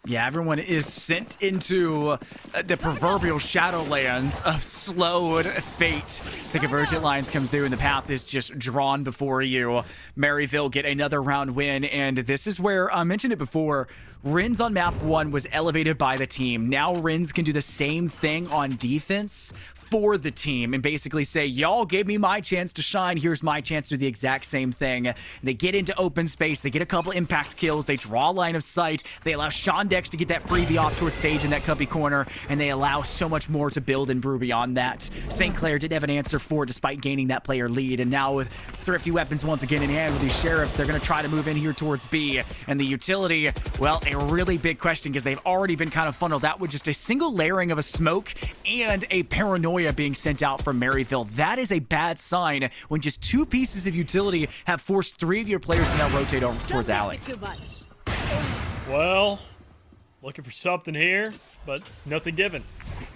Yeah, everyone is sent into the proverbial Shadowlands of slowed fate. The convergent lines come through and the path is just drawn before you. Maryville get another round win, and this is where, I mentioned it before, Renz on map 1 was elevated by the team. Now Renz can do the same thing on defense for the team and basically say, y'all gave me my chance to shine, here's my chance to do the exact same thing. And they get into open space, they get a couple impact kills, they draw line of sight, they allow Shondex to get that freebie off towards Sage in that cubby corner, and they allow so much more to build and brew beyond that. St. Clair didn't have an answer for it despite gaining that player lead, and now with thrifty weapons once again in hand with these Sheriffs, they're going to try to move in here towards B. And the utility, well, a really big question because they've already been kind of funneled out with just a single layering of a smoke and a paranoia being sent out from Maryville. That is a bad sign when just 2 pieces of utility have forced 3 of your players to now rotate over towards Alex. Well, looking for something here, but nothing given.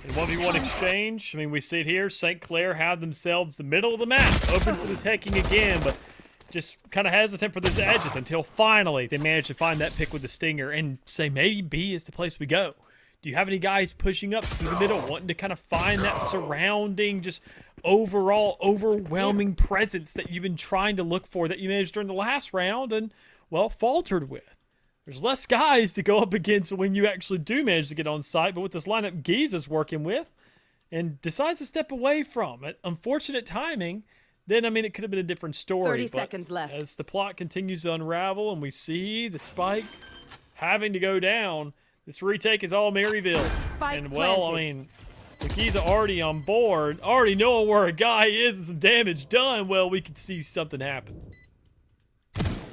In 1v1 exchange, I mean, we see it here. St. Clair have themselves the middle of the map open for the taking again, but just kind of hesitant for those edges until finally they manage to find that pick with the stinger and say maybe B is the place we go. Do you have any guys pushing up through the middle, wanting to kind of find that surrounding, just overall overwhelming presence that you've been trying to look for that you managed during the last round and, well, faltered with? There's less guys to go up against when you actually do manage to get on site, but with this lineup Giza's working with and decides to step away from it, unfortunate timing, then, I mean, it could have been a different story. 30 seconds left. As the plot continues to unravel and we see the spike having to go down, this retake is all Maryville's. Spike and, well, planted. I mean, He's already on board, already knowing where a guy is and some damage done. Well, we could see something happen.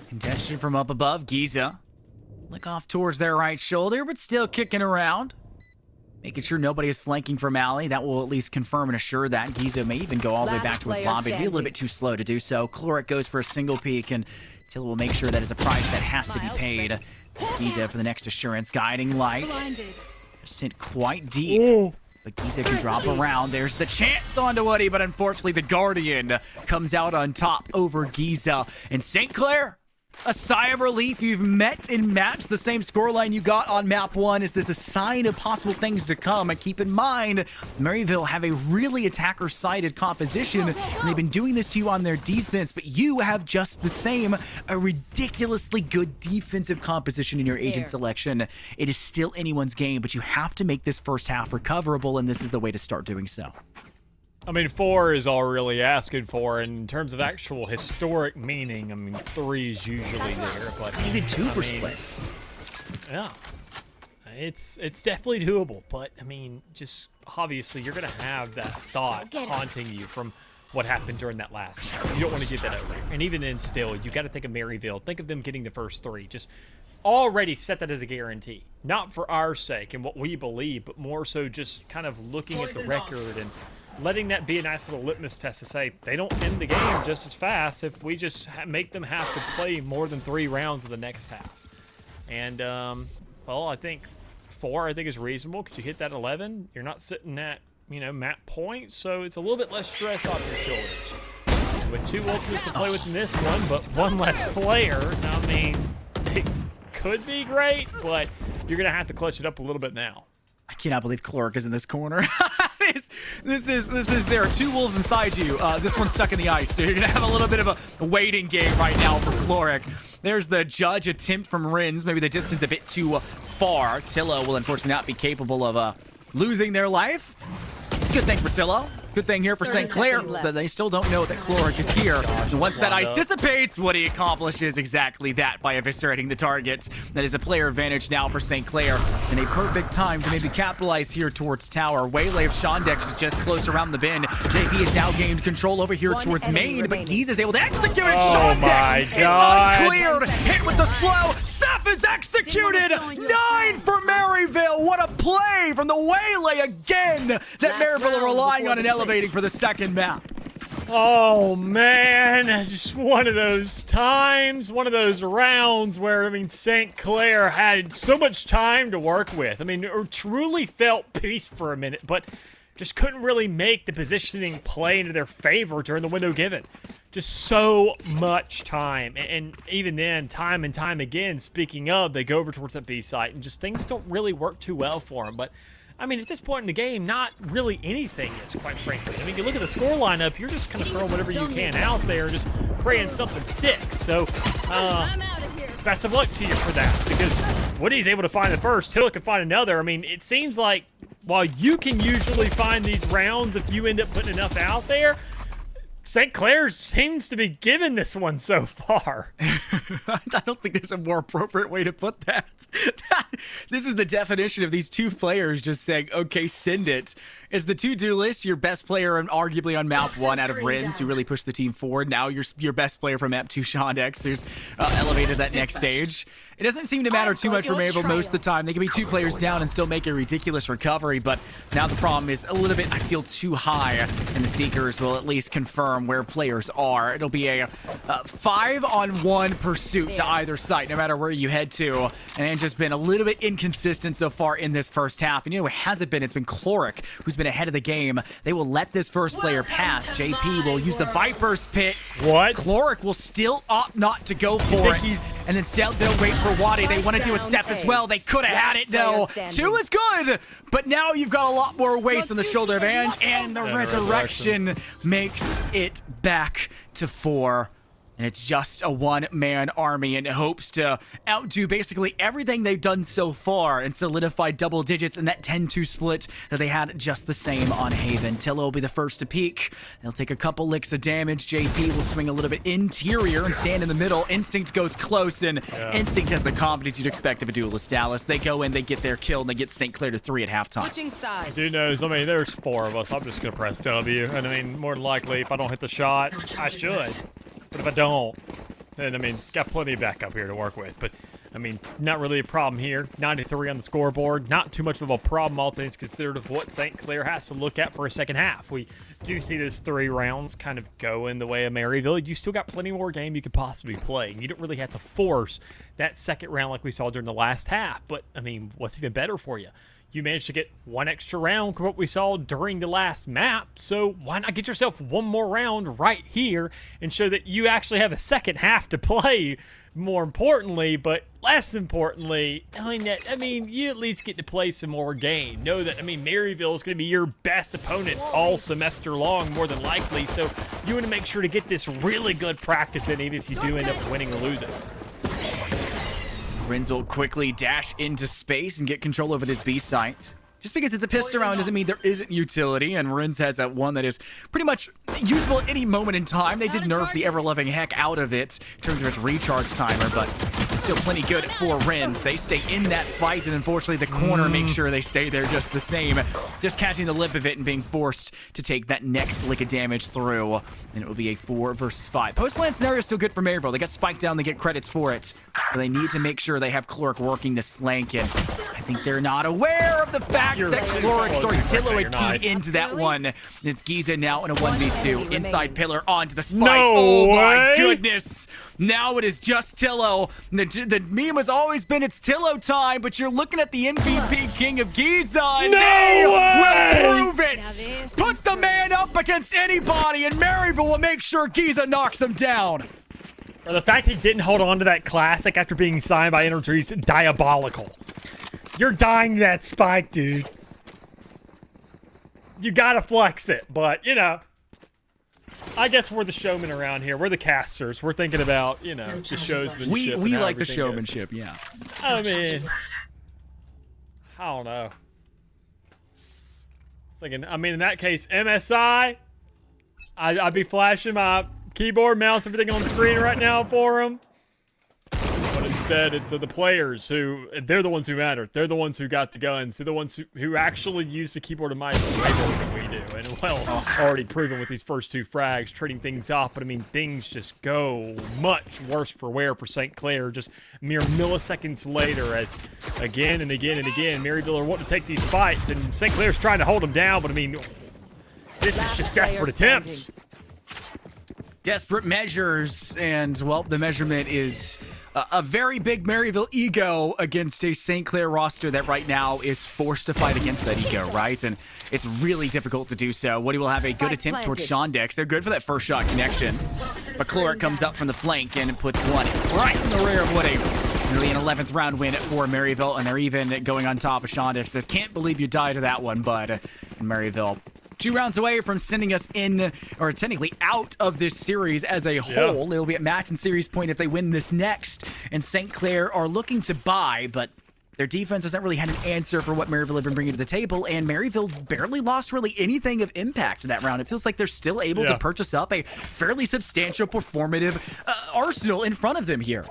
Contention from up above. Giza. Look off towards their right shoulder, but still kicking around. Making sure nobody is flanking from alley. That will at least confirm and assure that. Giza may even go all the way back towards lobby. Be a little bit too slow to do so. Cloric goes for a single peek, and Tilla will make sure that is a price that has to be paid. Giza for the next assurance. Guiding light. Sent quite deep. Ooh. But Giza can drop around. There's the chance onto Woody, but unfortunately the Guardian comes out on top over Giza. And St. Clair, a sigh of relief. You've met and matched the same scoreline you got on map 1. Is this a sign of possible things to come? And keep in mind, Maryville have a really attacker-sided composition, and they've been doing this to you on their defense, but you have just the same, a ridiculously good defensive composition in your agent selection. It is still anyone's game, but you have to make this first half recoverable, and this is the way to start doing so. I mean, 4 is all we're really asking for. And in terms of actual historic meaning, I mean, 3 is usually there. But Even 2 for split. Yeah. It's definitely doable. But, I mean, just obviously you're going to have that thought haunting you from what happened during that last game. You don't want to get that over. And even then still, you got to think of Maryville. Think of them getting the first 3. Just already set that as a guarantee. Not for our sake and what we believe, but more so just kind of looking at the record and letting that be a nice little litmus test to say they don't end the game just as fast if we just make them have to play more than 3 rounds of the next half. And, well, I think 4, I think, is reasonable because you hit that 11. You're not sitting at, you know, map points, so it's a little bit less stress off your shoulders. And with 2 ultimates to play with in this one, but 1 less player, I mean, it could be great, but you're going to have to clutch it up a little bit now. I cannot believe Cloric is in this corner. This is there are 2 wolves inside you. This one's stuck in the ice, so you're gonna have a little bit of a waiting game right now for Cloric. There's the judge attempt from Rins, maybe the distance a bit too far. Tilla will unfortunately not be capable of losing their life. It's a good thing for Tilla. Good thing here for St. Clair, but they still don't know that Cloric is here. And once that ice dissipates, Woody accomplishes exactly that by eviscerating the target. That is a player advantage now for St. Clair, and a perfect time to maybe capitalize here towards tower. Waylay of Shondex is just close around the bin. JP has now gained control over here towards main, but Giza is able to execute it. Oh my God. Is uncleared. Hit with the slow. Seth is executed. 9 for Maryville. What a play from the Waylay again that Maryville are relying on and elevating for the second map. Oh, man. Just one of those times, one of those rounds where, I mean, St. Clair had so much time to work with. I mean, it truly felt peace for a minute, but just couldn't really make the positioning play into their favor during the window given. Just so much time. And even then, time and time again, speaking of, they go over towards that B site, and just things don't really work too well for them. But I mean, at this point in the game, not really anything is, quite frankly. I mean, you look at the score lineup, you're just kind of throwing whatever you can out there, just praying something sticks. So, best of luck to you for that, because Woody's able to find the first, Tilla can find another. I mean, it seems like while you can usually find these rounds if you end up putting enough out there, St. Clair seems to be giving this one so far. I don't think there's a more appropriate way to put that. This is the definition of these 2 players just saying, okay, send it. Is the 2 duelists your best player and arguably on map 1 out of Rins, who really pushed the team forward? Now your best player from map 2, Shondex, who's elevated that next stage. It doesn't seem to matter too much for Maryville most of the time. They can be 2 players down and still make a ridiculous recovery, but now the problem is a little bit, I feel, too high, and the Seekers will at least confirm where players are. It'll be a 5-on-1 pursuit to either site, no matter where you head to, and it's just been a little bit inconsistent so far in this first half. And you know, it hasn't been. It's been Cloric who's been ahead of the game. They will let this first player pass. JP will use the Viper's Pit. What? Cloric will still opt not to go for it. And then they'll wait for Wadi. They want to do a Seth as well. They could have had it, though. 2 is good, but now you've got a lot more weights on the shoulder advantage, and the resurrection makes it back to 4. And it's just a one-man army and hopes to outdo basically everything they've done so far and solidify double digits in that 10-2 split that they had just the same on Haven. Tillo will be the first to peek. They'll take a couple licks of damage. JP will swing a little bit interior and stand in the middle. Instinct goes close, and Instinct has the confidence you'd expect of a duelist. Dallas, they go in, they get their kill, and they get St. Clair to 3 at halftime. Switching sides. Dude knows, I mean, there's 4 of us. I'm just going to press W. And I mean, more than likely, if I don't hit the shot, I should. But if I don't, then, I mean, got plenty of backup here to work with. But, I mean, not really a problem here. 93 on the scoreboard. Not too much of a problem, all things considered, of what St. Clair has to look at for a second half. We do see those 3 rounds kind of go in the way of Maryville. You still got plenty more game you could possibly play. And you don't really have to force that second round like we saw during the last half. But, I mean, what's even better for you? You managed to get 1 extra round from what we saw during the last map, so why not get yourself 1 more round right here and show that you actually have a second half to play, more importantly, but less importantly, knowing that, I mean, you at least get to play some more game. Know that, I mean, Maryville is going to be your best opponent all semester long, more than likely, so you want to make sure to get this really good practice in, even if you do end up winning or losing. Renz will quickly dash into space and get control over this B site. Just because it's a pistol round doesn't mean there isn't utility, and Renz has that one that is pretty much usable at any moment in time. They did nerf the ever-loving heck out of it in terms of its recharge timer, but it's still plenty good for Renz. They stay in that fight, and unfortunately the corner makes sure they stay there just the same, just catching the lip of it and being forced to take that next lick of damage through, and it will be a 4 versus 5. Post-plan scenario is still good for Maryville. They got spiked down, they get credits for it, but they need to make sure they have Cloric working this flank, and I think they're not aware of the fact that Tillo had keyed into that one. It's Giza now in a 1v2. Inside pillar onto the spike. No oh way. My goodness. Now it is just Tillo. The meme has always been it's Tillo time, but you're looking at the MVP king of Giza, and No they way. will prove it. Put the man up against anybody, and Maryville will make sure Giza knocks him down. Or the fact he didn't hold on to that classic after being signed by Energy is diabolical. You're dying to that spike, dude. You gotta flex it, but, you know, I guess we're the showmen around here. We're the casters. We're thinking about, you know, the showsmanship. We and how like the everything showmanship, goes. yeah. I mean, I don't know. Thinking, I mean, in that case, MSI, I'd be flashing my keyboard, mouse, everything on screen right now for him. But instead, it's the players who, they're the ones who matter. They're the ones who got the guns. They're the ones who actually use the keyboard and mouse way more than we do. And, well, already proven with these first 2 frags, trading things off. But, I mean, things just go much worse for wear for St. Clair just mere milliseconds later as, again and again and again, Maryville are wanting to take these fights. And St. Clair's trying to hold them down. But, I mean, this is just desperate attempts. Desperate measures, and, well, the measurement is a very big Maryville ego against a St. Clair roster that right now is forced to fight against that ego, right? And it's really difficult to do so. Woody will have a good attempt towards Shondex. They're good for that first shot connection. But Cloric comes up from the flank and puts one right in the rear of Woody. Nearly an 11th round win for Maryville, and they're even going on top of Shondex. Says, can't believe you died to that one, bud. Maryville 2 rounds away from sending us in, or technically out of this series as a whole. It'll be at match and series point if they win this next. And St. Clair are looking to buy, but their defense hasn't really had an answer for what Maryville have been bringing to the table, and Maryville barely lost really anything of impact in that round. It feels like they're still able to purchase up a fairly substantial performative arsenal in front of them here.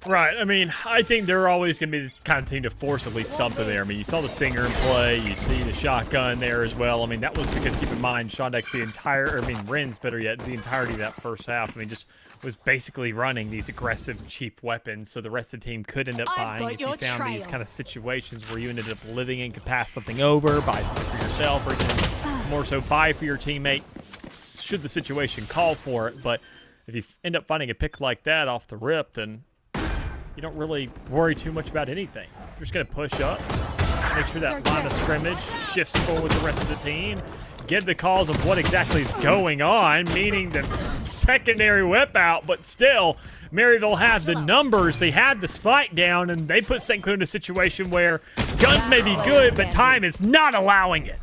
Right. I mean, I think they're always going to be the kind of team to force at least something there. I mean, you saw the Stinger in play. You see the shotgun there as well. I mean, that was because, keep in mind, Shondex the entire, or I mean, Renz, better yet, the entirety of that first half, I mean, just was basically running these aggressive, cheap weapons, so the rest of the team could end up buying if you found these kind of situations where you ended up living and could pass something over, buy something for yourself, or even more so buy for your teammate, should the situation call for it. But if you end up finding a pick like that off the rip, then you don't really worry too much about anything. You're just going to push up, make sure that line of scrimmage shifts forward with the rest of the team, get the calls of what exactly is going on, meaning the secondary whip out, but still, Maryville had the numbers, they had the spike down, and they put St. Clair in a situation where guns may be good, but time is not allowing it.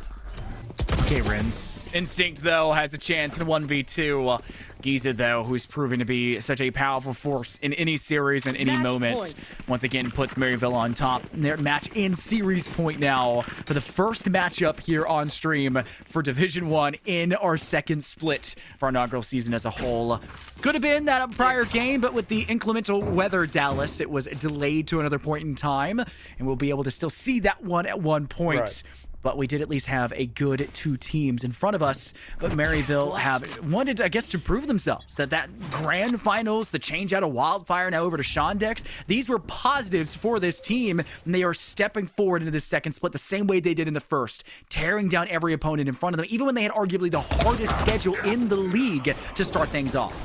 Okay, Renz. Instinct, though, has a chance in 1v2. Giza, though, who's proven to be such a powerful force in any series and any Match moment, point. once again puts Maryville on top. Their match in series point now for the first matchup here on stream for Division 1 in our second split for our inaugural season as a whole. Could have been that prior game, but with the inclemental weather, Dallas, it was delayed to another point in time, and we'll be able to still see that one at one point. Right. But we did at least have a good two teams in front of us. But Maryville have wanted, I guess, to prove themselves that grand finals, the change out of Wildfire now over to Shondex, these were positives for this team. And they are stepping forward into this second split the same way they did in the first, tearing down every opponent in front of them, even when they had arguably the hardest schedule in the league to start things off.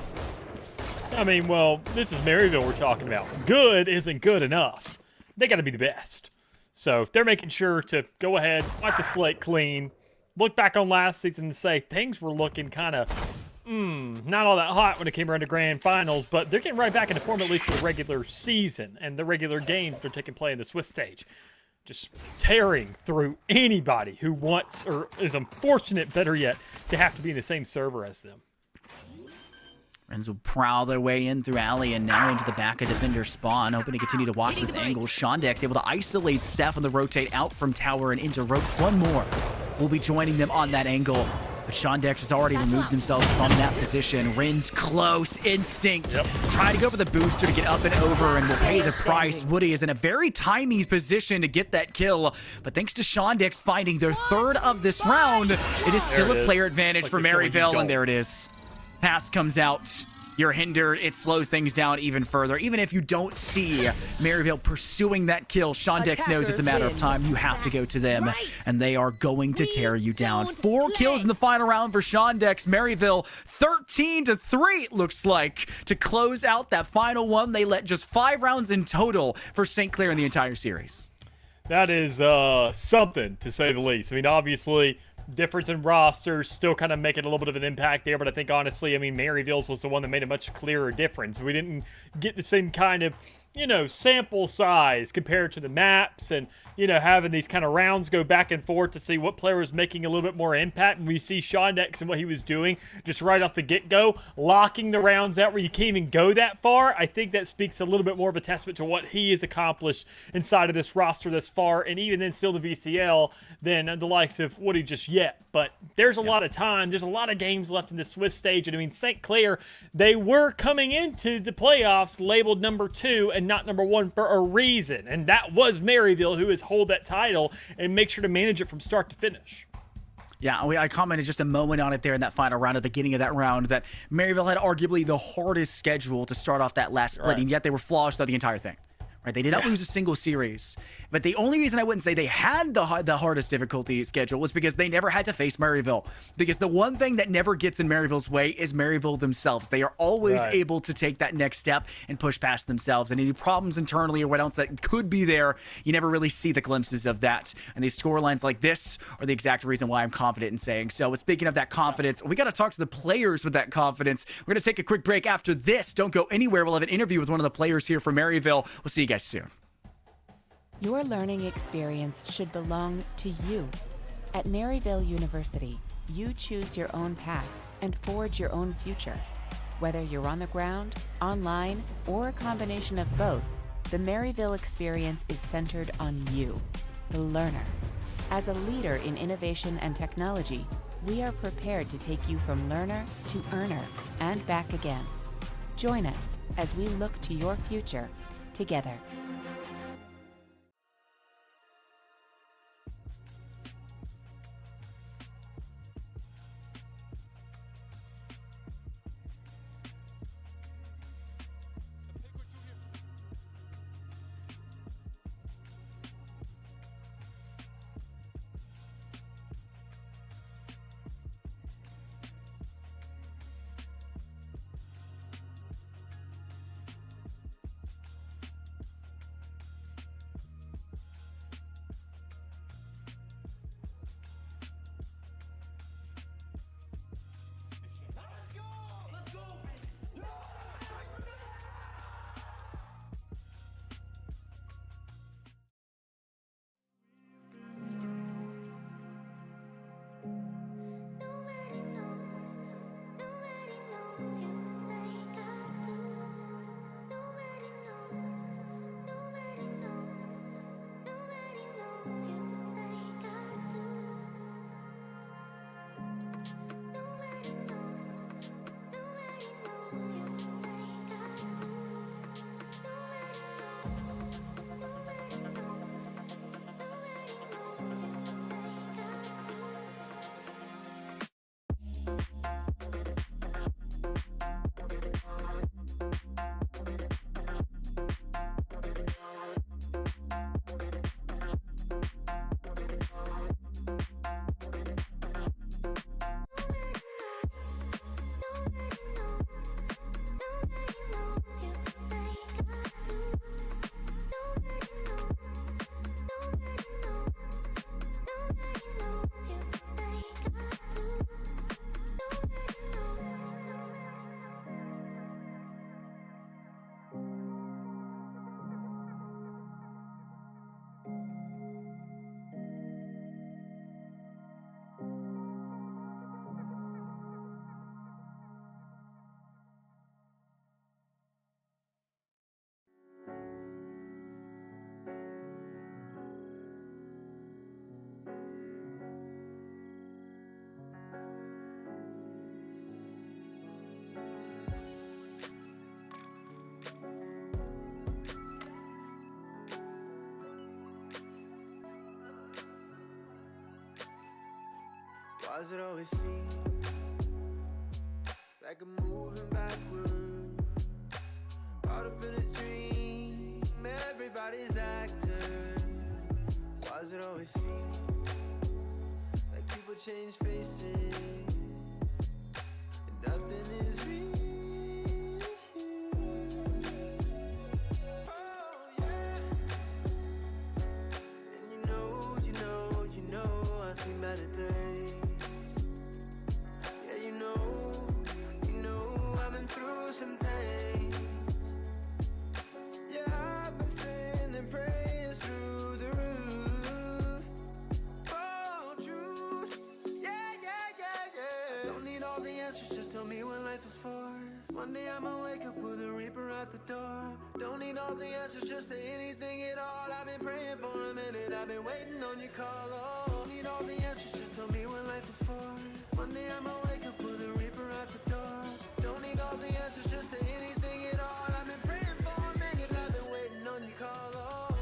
I mean, well, this is Maryville we're talking about. Good isn't good enough. They got to be the best. So they're making sure to go ahead, wipe the slate clean, look back on last season and say things were looking kind of, not all that hot when it came around to grand finals, but they're getting right back into form at least for the regular season and the regular games that are taking place in the Swiss stage. Just tearing through anybody who wants or is unfortunate, better yet, to have to be in the same server as them. Friends will prowl their way in through alley and now into the back of defender spawn, hoping to continue to watch this angle. Shondex able to isolate Seth on the rotate out from tower and into ropes. One more will be joining them on that angle. But Shondex has already removed themselves from that position. Rin's close. Instinct. Try to go for the booster to get up and over and will pay the price. Woody is in a very timely position to get that kill. But thanks to Shondex finding their third of this round, it is still a player advantage for Maryville. And there it is. Pass comes out. You're hindered. It slows things down even further. Even if you don't see Maryville pursuing that kill, Shondex knows it's a matter of time. You have to go to them, and they are going to tear you down. 4 kills in the final round for Shondex. Maryville 13-3, it looks like, to close out that final one. They let just 5 rounds in total for St. Clair in the entire series. That is something, to say the least. I mean, obviously, difference in rosters still kind of making a little bit of an impact there, but I think honestly, I mean, Maryville's was the one that made a much clearer difference. We didn't get the same kind of, sample size compared to the maps and, having these kind of rounds go back and forth to see what player was making a little bit more impact. And we see Shondex and what he was doing just right off the get-go, locking the rounds out where you can't even go that far. I think that speaks a little bit more of a testament to what he has accomplished inside of this roster thus far, and even then still the VCL, than the likes of Woody just yet. But there's a lot of time. There's a lot of games left in the Swiss stage. And I mean, St. Clair, they were coming into the playoffs labeled number 2 and not number 1 for a reason. And that was Maryville, who has hold that title and make sure to manage it from start to finish. Yeah, I commented just a moment on it there in that final round, at the beginning of that round, that Maryville had arguably the hardest schedule to start off that last split, and yet they were flawless throughout the entire thing. Right? They did not lose a single series. But the only reason I wouldn't say they had the hardest difficulty schedule was because they never had to face Maryville. Because the one thing that never gets in Maryville's way is Maryville themselves. They are always able to take that next step and push past themselves. And any problems internally or what else that could be there, you never really see the glimpses of that. And these scorelines like this are the exact reason why I'm confident in saying so. But speaking of that confidence, we got to talk to the players with that confidence. We're going to take a quick break after this. Don't go anywhere. We'll have an interview with one of the players here from Maryville. We'll see you guys soon. Your learning experience should belong to you. At Maryville University, you choose your own path and forge your own future. Whether you're on the ground, online, or a combination of both, the Maryville experience is centered on you, the learner. As a leader in innovation and technology, we are prepared to take you from learner to earner and back again. Join us as we look to your future together. Why does it always seem like I'm moving backwards? Caught up in a dream, everybody's actors. Why does it always seem like people change faces and nothing is real? Oh yeah. And you know I've seen better days. Yeah, you know I've been through some things. Yeah, I've been sending prayers through the roof. Oh, truth. Yeah. Don't need all the answers, just tell me what life is for. One day I'ma wake up with a reaper at the door. Don't need all the answers, just say anything at all. I've been praying for a minute, I've been waiting on your call. Oh, don't need all the answers, just tell me what life is for. One day I'ma wake up with a reaper at the door. Don't need all the answers, just say anything at all. I've been praying for a minute, I've been waiting on your call. Oh,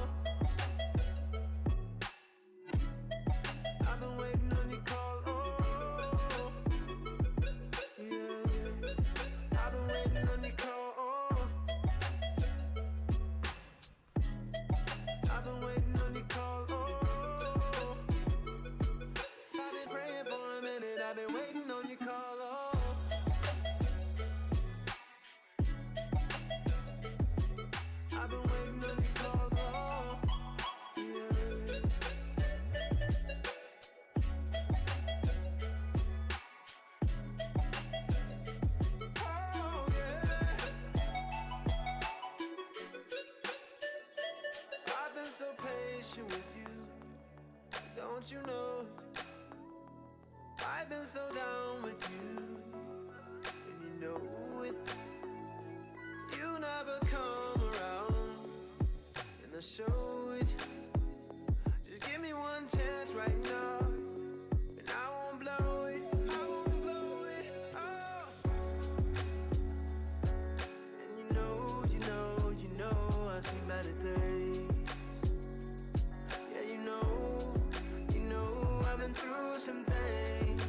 I've been waiting on your call. Oh, yeah. I've been waiting on your call. Oh, I've been waiting on your call. Oh, I've been praying for a minute, I've been waiting on your call. Oh, I've been waiting on your call. Oh, yeah. Oh, yeah. I've been so patient with you, don't you know? I've been so down with you, and you know it. You never come around, and I show it. Just give me one chance right now, and I won't blow it. I won't blow it. Oh. And you know I've seen better days. Yeah, you know I've been through some things.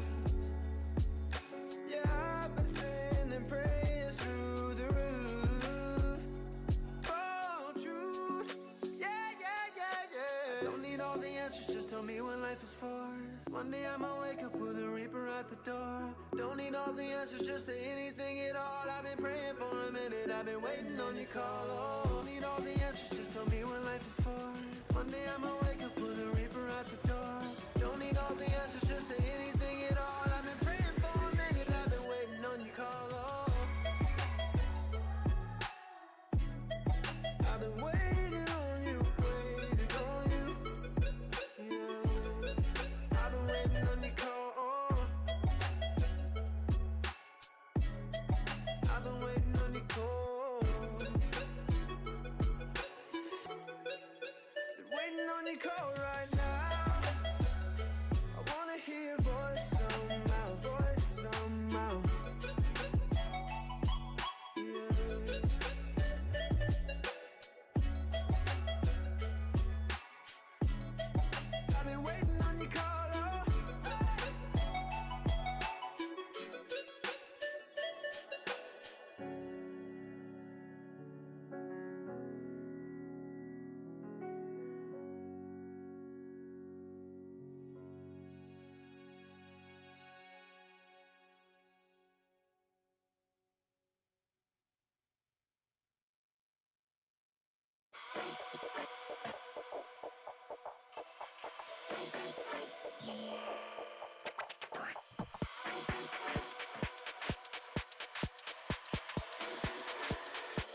Yeah, I've been sending prayers through the roof. Oh, truth. Yeah. Don't need all the answers, just tell me what life is for. One day I'ma wake up with a reaper at the door. Don't need all the answers, just say anything at all. I've been praying for a minute, I've been waiting on your call. Oh, don't need all the answers, just tell me what life is for. One day I'ma wake up with a reaper at the door. Don't need all the answers, just say anything at all. I've been praying for a minute, I've been waiting on your call. Oh, I've been waiting on you, yeah. I've been waiting on your call. Oh, I've been waiting on your call. Been waiting on your call right now. I wanna hear your voice somehow, yeah. I've been waiting on your call. Oh.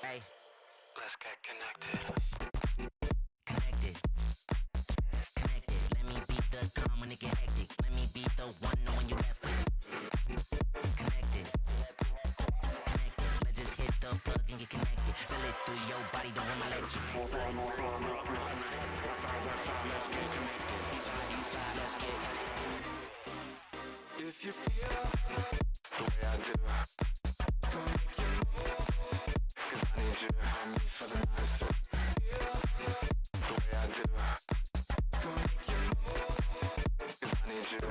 Hey, let's get connected. Connected. Let me be the calm when it get hectic. Let me be the one knowing you left it. Connected. Let's just hit the plug and get connected. Feel it through your body, don't want my lecture. Let's get connected. Eastside, let's get connected. If you feel the way I do, go make your move. 'Cause I need you to help me for the night. So feel the way I do, go make your move. 'Cause I need you.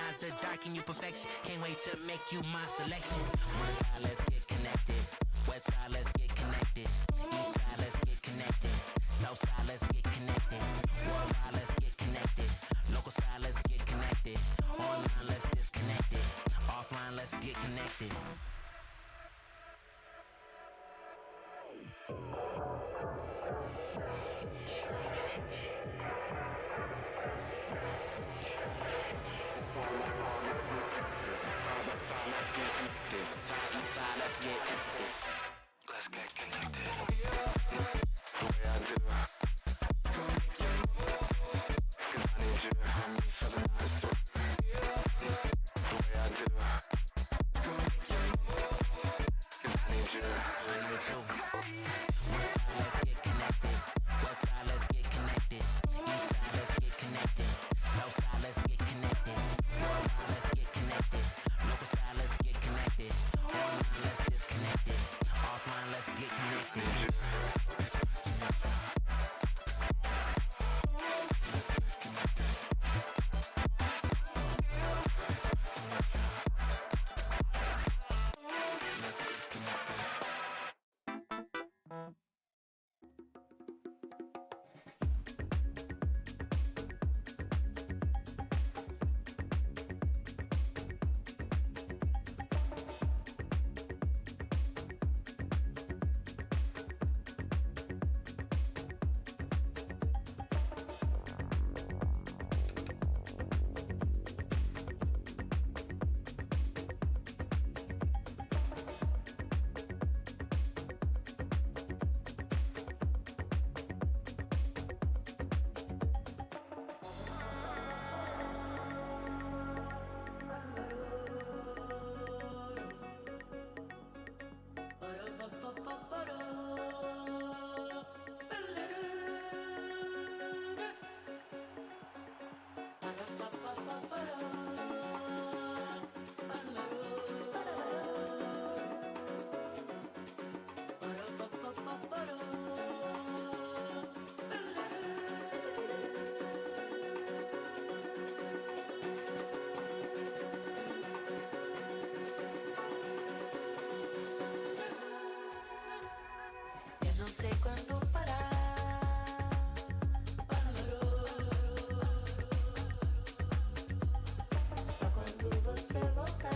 recognize the dark in you perfection. Can't wait to make you my selection. One side, let's get connected. West side, let's get connected. East side, let's get connected. South side, let's get connected. Worldwide, let's get connected. Local side, let's get connected. Online, let's disconnect it. Offline, let's get connected. Let's get connected. The way I do. 'Cause I need you to have me for the night too. The way I do. 'Cause I need you to have me too. One side, let's get connected. West side, let's get connected. East side, let's get connected. South side, let's get connected. Worldwide, let's get connected. Local side, let's get connected. Online, let's disconnect it. Offline, let's get connected. No sé cuándo parar. Só quando você voltar.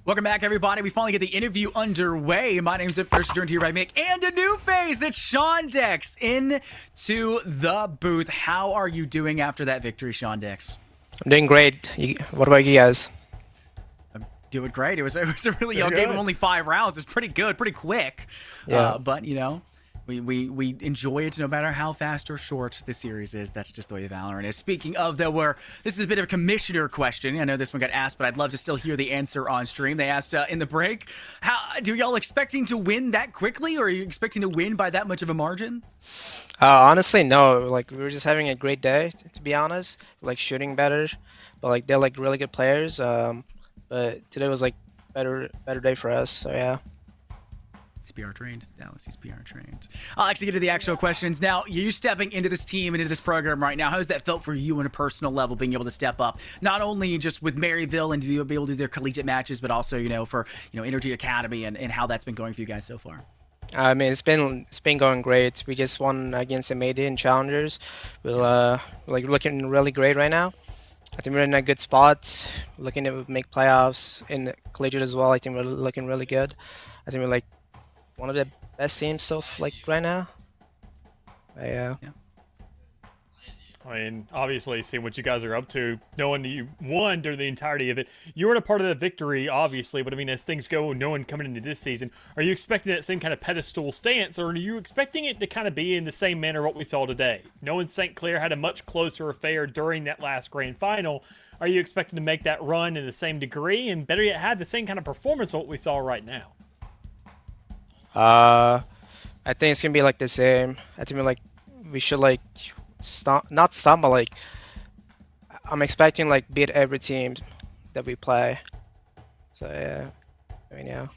Welcome back, everybody. We finally get the interview underway. My name's First, joined here by Mick and a new face. It's Sean Dex into the booth. How are you doing after that victory, Sean Dex? I'm doing great. What about you guys? I'm doing great. It was a really young game of only 5 rounds. It's pretty good, pretty quick. Yeah. But, you know, We enjoy it no matter how fast or short the series is. That's just the way Valorant is. Speaking of, though, this is a bit of a commissioner question. I know this one got asked, but I'd love to still hear the answer on stream. They asked in the break, how do y'all expecting to win that quickly, or are you expecting to win by that much of a margin? Honestly, no. Like we were just having a great day, to be honest. Like shooting better, but like they're like really good players. But today was like better day for us. So yeah. He's PR trained. Dallas, he's PR trained. I'll actually get to the actual questions. Now, you stepping into this team and into this program right now, how has that felt for you on a personal level, being able to step up, not only just with Maryville and to be able to do their collegiate matches, but also, for, Energy Academy and how that's been going for you guys so far? I mean, it's been going great. We just won against MAD in Challengers. We're like looking really great right now. I think we're in a good spot. Looking to make playoffs in collegiate as well. I think we're looking really good. I think we're like one of the best teams right now. Yeah. I mean, obviously, seeing what you guys are up to, knowing that you won during the entirety of it, you weren't a part of the victory, obviously, but I mean, as things go, knowing coming into this season, are you expecting that same kind of pedestal stance, or are you expecting it to kind of be in the same manner what we saw today? Knowing St. Clair had a much closer affair during that last grand final, are you expecting to make that run in the same degree, and better yet, have the same kind of performance what we saw right now? I think it's gonna be like the same. I think we should not stop, but like I'm expecting beat every team that we play. So yeah, I mean yeah.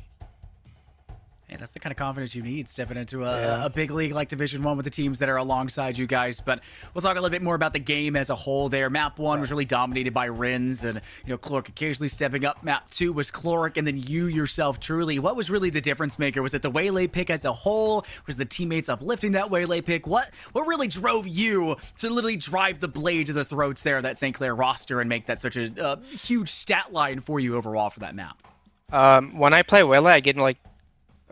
Hey, that's the kind of confidence you need stepping into a big league like Division 1 with the teams that are alongside you guys. But we'll talk a little bit more about the game as a whole there. Map 1 was really dominated by Rins and, Cloric occasionally stepping up. Map 2 was Cloric and then you yourself, Truly. What was really the difference maker? Was it the Waylay pick as a whole? Was the teammates uplifting that Waylay pick? What really drove you to literally drive the blade to the throats there of that St. Clair roster and make that such a huge stat line for you overall for that map? When I play Waylay, I get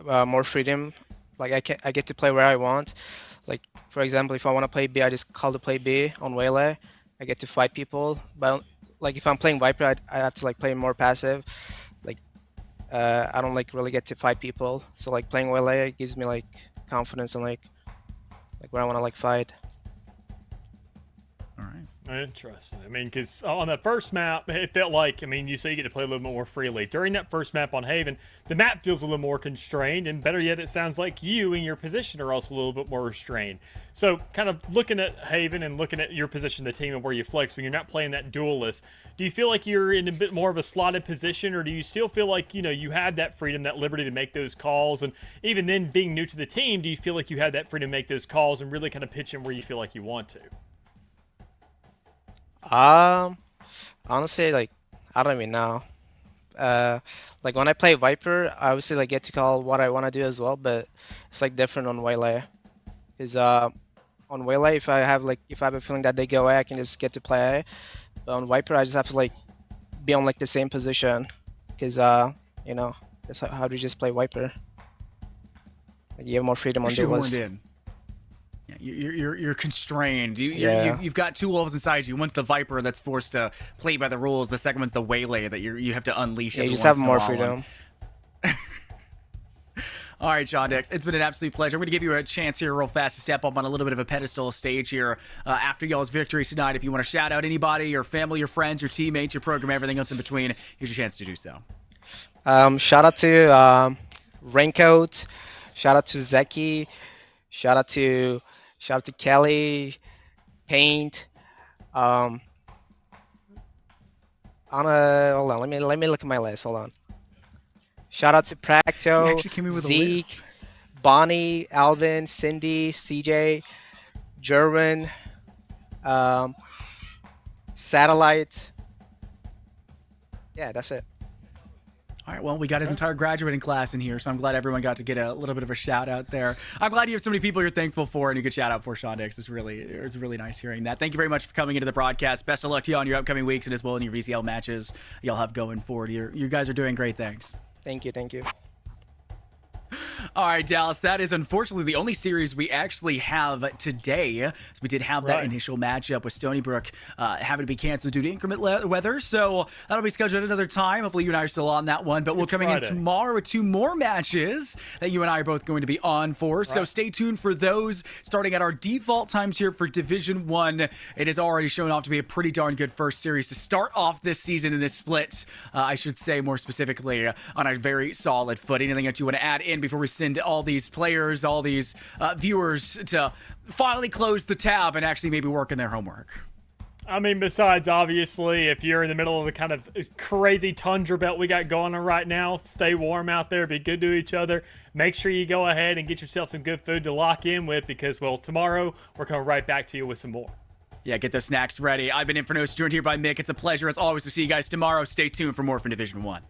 more freedom. I get to play where I want. Like for example, if I want to play B, I just call to play B on Waylay. I get to fight people. But if I'm playing Viper, I have to play more passive. I don't really get to fight people. So playing Waylay gives me confidence and where I want to fight. All right. Interesting. I mean, because on that first map, it felt like, you say you get to play a little bit more freely. During that first map on Haven, the map feels a little more constrained, and better yet, it sounds like you and your position are also a little bit more restrained. So, kind of looking at Haven and looking at your position, the team, and where you flex when you're not playing that duelist, do you feel like you're in a bit more of a slotted position, or do you still feel like, you had that freedom, that liberty to make those calls? And even then, being new to the team, do you feel like you had that freedom to make those calls and really kind of pitch in where you feel like you want to? Honestly, I don't even know. When I play Viper, I obviously get to call what I want to do as well, but it's different on Waylay. Because on Waylay, if I have a feeling that they go away, I can just get to play A. But on Viper, I just have to be on the same position. Because that's how you just play Viper. You have more freedom on duelist. Yeah, you're constrained. You've got two wolves inside you. One's the Viper that's forced to play by the rules. The second one's the Waylay that you have to unleash. Yeah, you just have more freedom. All right, Sean Dix, it's been an absolute pleasure. I'm going to give you a chance here real fast to step up on a little bit of a pedestal stage here after y'all's victories tonight. If you want to shout out anybody, your family, your friends, your teammates, your program, everything else in between, here's your chance to do so. Shout out to Raincoat. Shout out to Zeki. Shout out to Kelly, Paint. Hold on, let me look at my list. Hold on. Shout out to Practo, Zeke, Bonnie, Alvin, Cindy, CJ, Jerwin, Satellite. Yeah, that's it. All right, well, we got his entire graduating class in here, so I'm glad everyone got to get a little bit of a shout out there. I'm glad you have so many people you're thankful for and you could shout out for, Sean Dix. It's really nice hearing that. Thank you very much for coming into the broadcast. Best of luck to you on your upcoming weeks and as well in your VCL matches y'all have going forward. You guys are doing great things. Thank you. All right, Dallas, that is unfortunately the only series we actually have today. So we did have that initial matchup with Stony Brook having to be canceled due to inclement weather. So that'll be scheduled another time. Hopefully you and I are still on that one. But we're coming in tomorrow with 2 more matches that you and I are both going to be on for. So stay tuned for those, starting at our default times here for Division 1. It has already shown off to be a pretty darn good first series to start off this season in this split, I should say more specifically, on a very solid foot. Anything that you want to add in before we send all these players, all these viewers to finally close the tab and actually maybe work on their homework? I mean, besides, obviously, if you're in the middle of the kind of crazy tundra belt we got going on right now, stay warm out there, be good to each other. Make sure you go ahead and get yourself some good food to lock in with because, well, tomorrow we're coming right back to you with some more. Yeah, get those snacks ready. I've been Infernos, joined here by Mick. It's a pleasure, as always, to see you guys tomorrow. Stay tuned for more from Division 1.